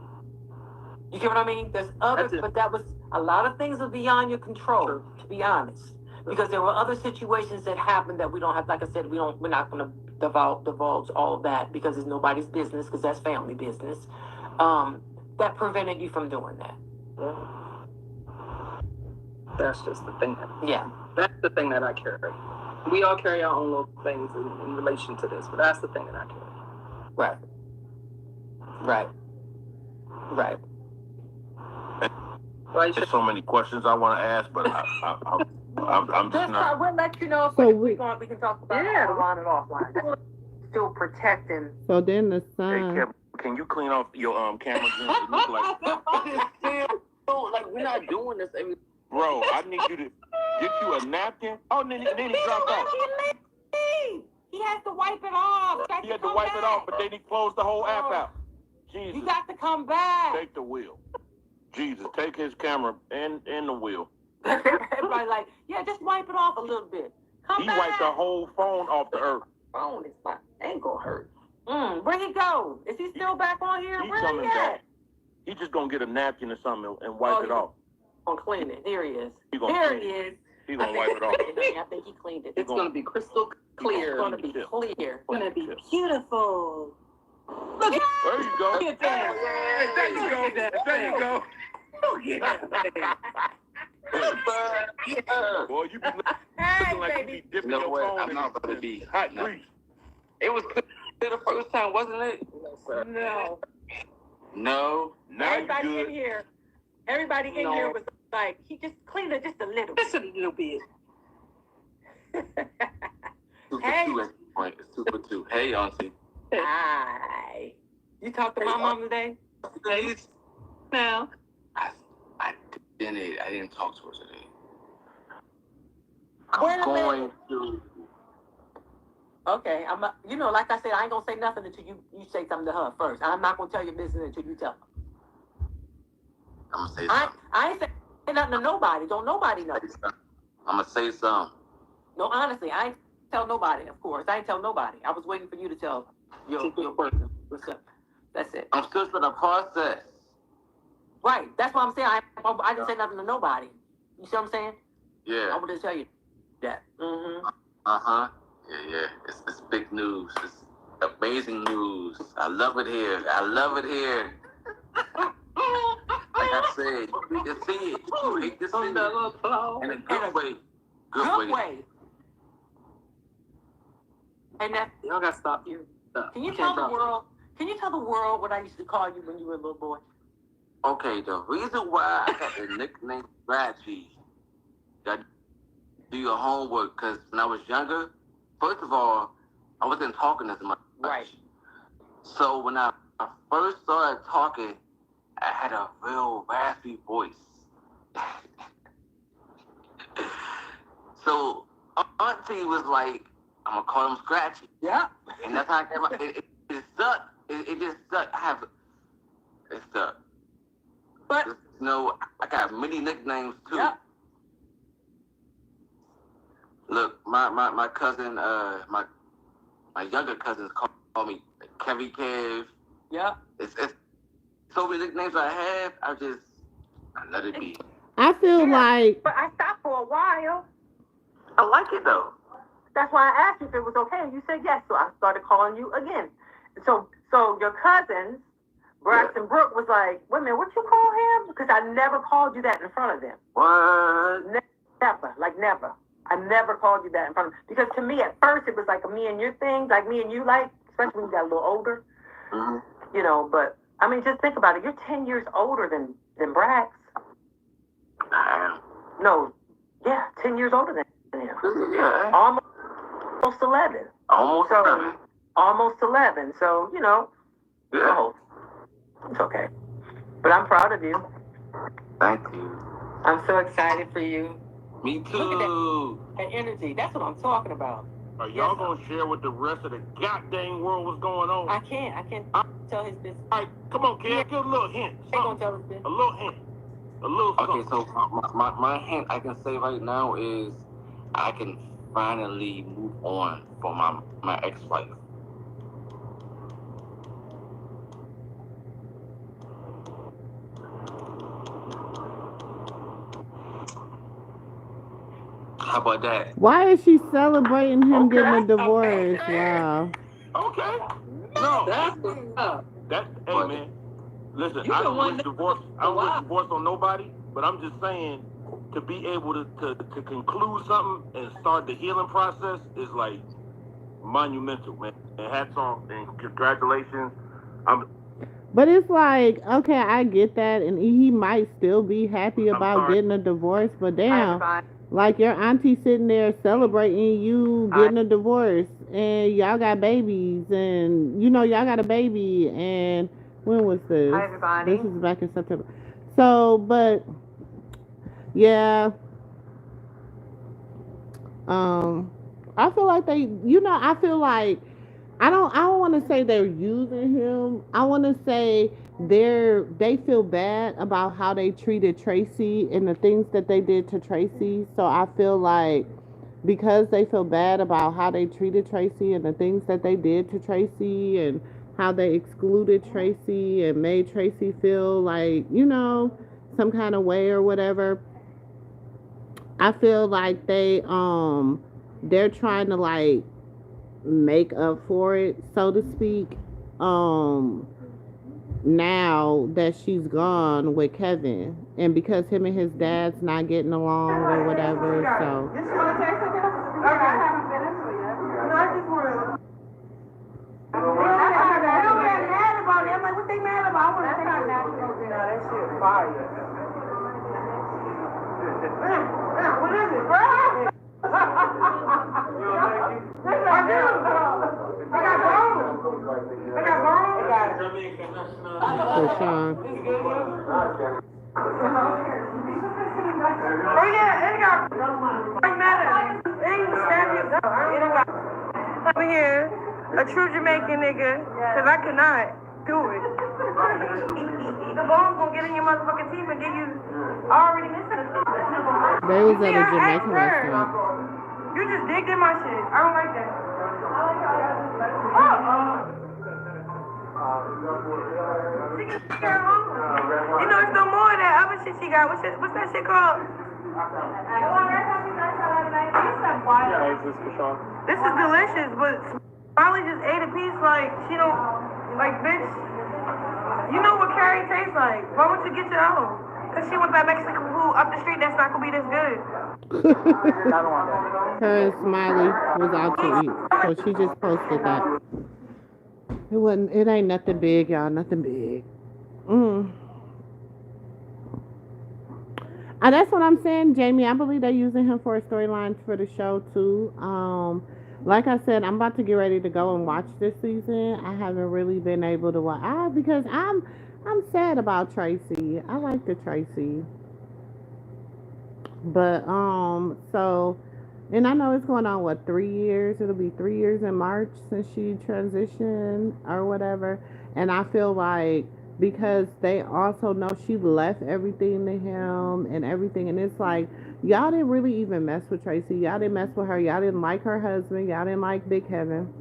You get what I mean? There's others, but that was a lot of things are beyond your control, to be honest. Because there were other situations that happened that we don't have, like I said, we're not going to divulge all of that because it's nobody's business, because that's family business. That prevented you from doing that. That's just the thing. Yeah. That's the thing that I carry. We all carry our own little things in relation to this, but that's the thing that I carry. Right. There's so many questions I want to ask, but I'm just not. We'll let you know if we can talk about it on and offline. Still protecting. So then the son. Hey, can you clean off your camera? It look like we're not doing this. Bro, I need you to get you a napkin. Oh, then he dropped off. He has to wipe it off. He had to wipe it off, but then he closed the whole app out. Jesus. You got to come back. Take the wheel. Jesus, take his camera and the wheel. Everybody like, yeah, just wipe it off a little bit. Come back. He wiped the whole phone off the earth. Phone is my ankle hurt. Where he go? Is he still back on here? He's Where coming he at? back. He's just gonna get a napkin or something and wipe it off. Gonna clean it. There he is. He's gonna wipe it off. I think he cleaned it. It's gonna be crystal clear. It's gonna be clear. It's gonna be beautiful. Look at there you go. Look at that. There you go. There you go. Look at that. Boy, you be looking like you be dipping your phone. I'm not going to be hot grease. It was clear the first time, wasn't it? No, sir. No. Now everybody you good. in here. Everybody in here was like, he just cleaned it just a little bit. Just a little bit. 2 for 2. It's 2 for 2. Hey, Auntie. Hi. You talked to my mom today? Now. I didn't talk to her today. Wait a I'm going minute. to. Okay, like I said, I ain't gonna say nothing until you say something to her first. I'm not gonna tell your business until you tell her. I'm gonna say something. I ain't say nothing to nobody. Don't nobody know. I'm gonna say something. No, honestly, I ain't tell nobody. Of course, I ain't tell nobody. I was waiting for you to tell your person. What's up? That's it. I'm still in the process. Right. That's what I'm saying. I didn't say nothing to nobody. You see what I'm saying? Yeah. I wanted to tell you that. Mm-hmm. Uh-huh. Yeah. It's big news. It's amazing news. I love it here. Like I said, you hate to see it. You hate to see it. In a good way. Good way. Hey, Nat, Y'all gotta stop you. can you I tell can't the talk. world? Can you tell the world what I used to call you when you were a little boy? Okay, the reason why I got the nickname Scratchy, you got to do your homework, because when I was younger, first of all, I wasn't talking as much. Right. So when I first started talking, I had a real raspy voice. So Auntie was like, I'm gonna call him Scratchy. Yeah. And that's how I got my. It stuck. It just stuck. It stuck. But you know, I got many nicknames too. Yeah. Look, my cousin, my younger cousins call me Kevy Kev. Yeah. It's so many nicknames I have. I let it be. I feel like. But I stopped for a while. I like it though. That's why I asked you if it was okay, and you said yes. So I started calling you again. So your cousins, Braxton Brooke, was like, "Wait a minute, what you call him?" Because I never called you that in front of them. What? Never, like never. I never called you that in front of them. Because to me, at first, it was like a me and you thing, like me and you, like, especially when you got a little older. Mm-hmm. You know, but I mean, just think about it. You're 10 years older than Brax. I am. No, yeah, 10 years older than him. Yeah. Almost 11. Almost 11. Almost 11. So, you know, Yeah. it's okay. But I'm proud of you. Thank you. I'm so excited for you. Me too. Look at that energy. That's what I'm talking about. Are y'all gonna share with the rest of the goddamn world what's going on? I can't tell his business. All right, come on, kid. Give a little hint. I ain't gonna tell his business. A little hint. A little Okay, something. so my hint I can say right now is I can finally move on from my ex-wife. How about that? Why is she celebrating him getting a divorce? Wow. Okay. No. That's what's up. Hey man. Listen, I don't wish divorce on nobody, but I'm just saying to be able to conclude something and start the healing process is like monumental, man. And hats off and congratulations. But it's like, okay, I get that, and he might still be happy about getting a divorce, but damn, like your auntie sitting there celebrating you getting a divorce, and y'all got babies, and you know y'all got a baby, and when was this? Hi, everybody. This is back in September. So, but yeah, I feel like I feel like I don't want to say they're using him. I want to say they feel bad about how they treated Tracy and the things that they did to Tracy. So I feel like because they feel bad about how they treated Tracy and the things that they did to Tracy and how they excluded Tracy and made Tracy feel like, you know, some kind of way or whatever. I feel like they're trying to like make up for it, so to speak, now that she's gone with Kevin, and because him and his dad's not getting along or whatever. So You just want to take something else? Okay, I haven't been into it yet. No, I just want to. They don't get mad about it. I'm like, what they mad about? I want to take something else. No, that shit fire. What is it, bro? I do. I got bones. I got bones. for Sean. Oh yeah, it got like matter. It ain't standing up. Over here, a true Jamaican nigga, cause I could not do it. The bones gonna get in your motherfucking teeth and get you already missing. They was at a Jamaican restaurant. You just digged in my shit. I don't like that. You know, it's no more of that other shit she got. What's that shit called? This is delicious, but Molly just ate a piece like she don't like, bitch. You know what Carrie tastes like. Why would you get your own? Because she went by Mexican food up the street that's not going to be this good. Her and Smiley was out to eat, so she just posted that. It ain't nothing big, y'all, nothing big. That's what I'm saying, Jamie. I believe they're using him for a storyline for the show too. Like I said, I'm about to get ready to go and watch this season. I haven't really been able to watch because I'm sad about Tracy. I like the Tracy, but so, and I know it's going on 3 years. It'll be 3 years in March since she transitioned or whatever, and I feel like, because they also know she left everything to him and everything. And it's like, y'all didn't really even mess with Tracy. Y'all didn't mess with her. Y'all didn't like her husband. Y'all didn't like Big Kevin.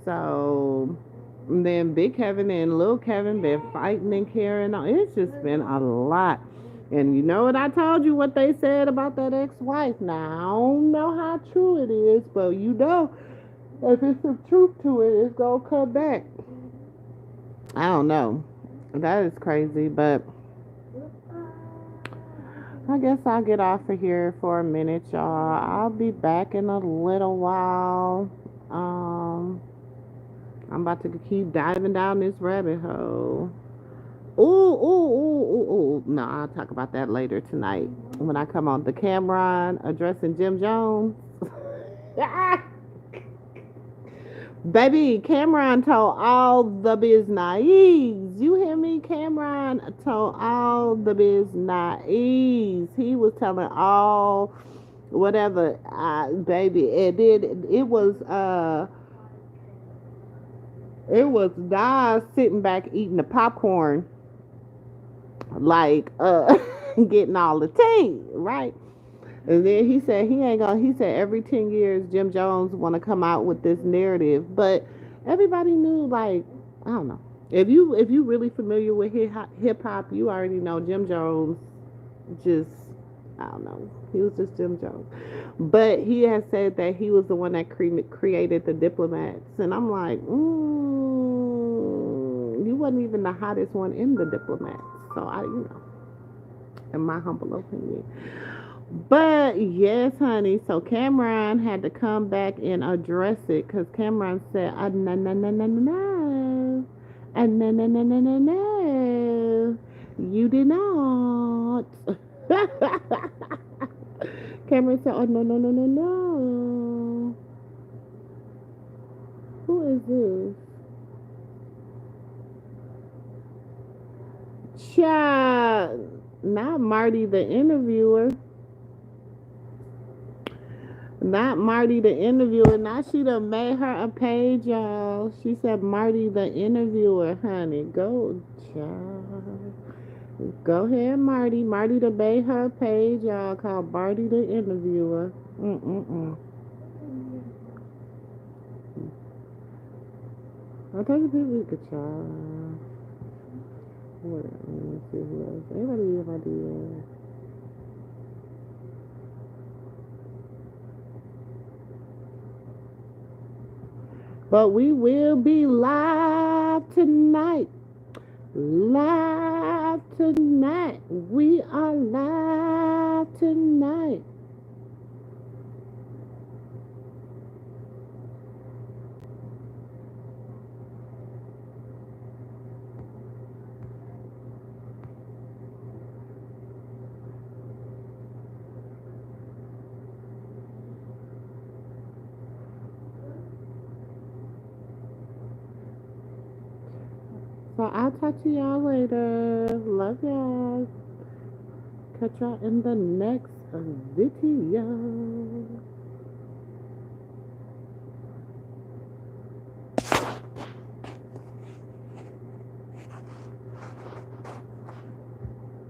So then Big Kevin and Little Kevin been fighting and carrying on. It's just been a lot. And you know what I told you, what they said about that ex-wife. Now, I don't know how true it is, but you know, if it's some truth to it, it's going to come back. I don't know. That is crazy, but I guess I'll get off of here for a minute, y'all. I'll be back in a little while. I'm about to keep diving down this rabbit hole. Ooh. No, I'll talk about that later tonight when I come on the Cameron addressing Jim Jones. Baby, Cameron told all the business. You hear me? Cameron told all the business. He was telling all whatever, baby. It was Nas sitting back eating the popcorn, like getting all the tea, right? And then he said he said every 10 years Jim Jones want to come out with this narrative, but everybody knew, like, I don't know. If you really familiar with hip hop, you already know Jim Jones just, I don't know. He was just Jim Jones. But he has said that he was the one that created the Diplomats, and I'm like, you wasn't even the hottest one in the Diplomats. So in my humble opinion. But yes, honey. So Cameron had to come back and address it because Cameron said, no, you did not. Cameron said, oh, no. Who is this? Child, not Marty the interviewer. Not Marty the interviewer. Now she done made her a page, y'all. She said Marty the interviewer, honey. Go, child. Go ahead, Marty. Marty done made her a page, y'all, called Marty the interviewer. I think we could try. What? Let me see who else. Anybody have ideas? But we will be live tonight. Live tonight. We are live tonight. So I'll talk to y'all later. Love y'all. Catch y'all in the next video.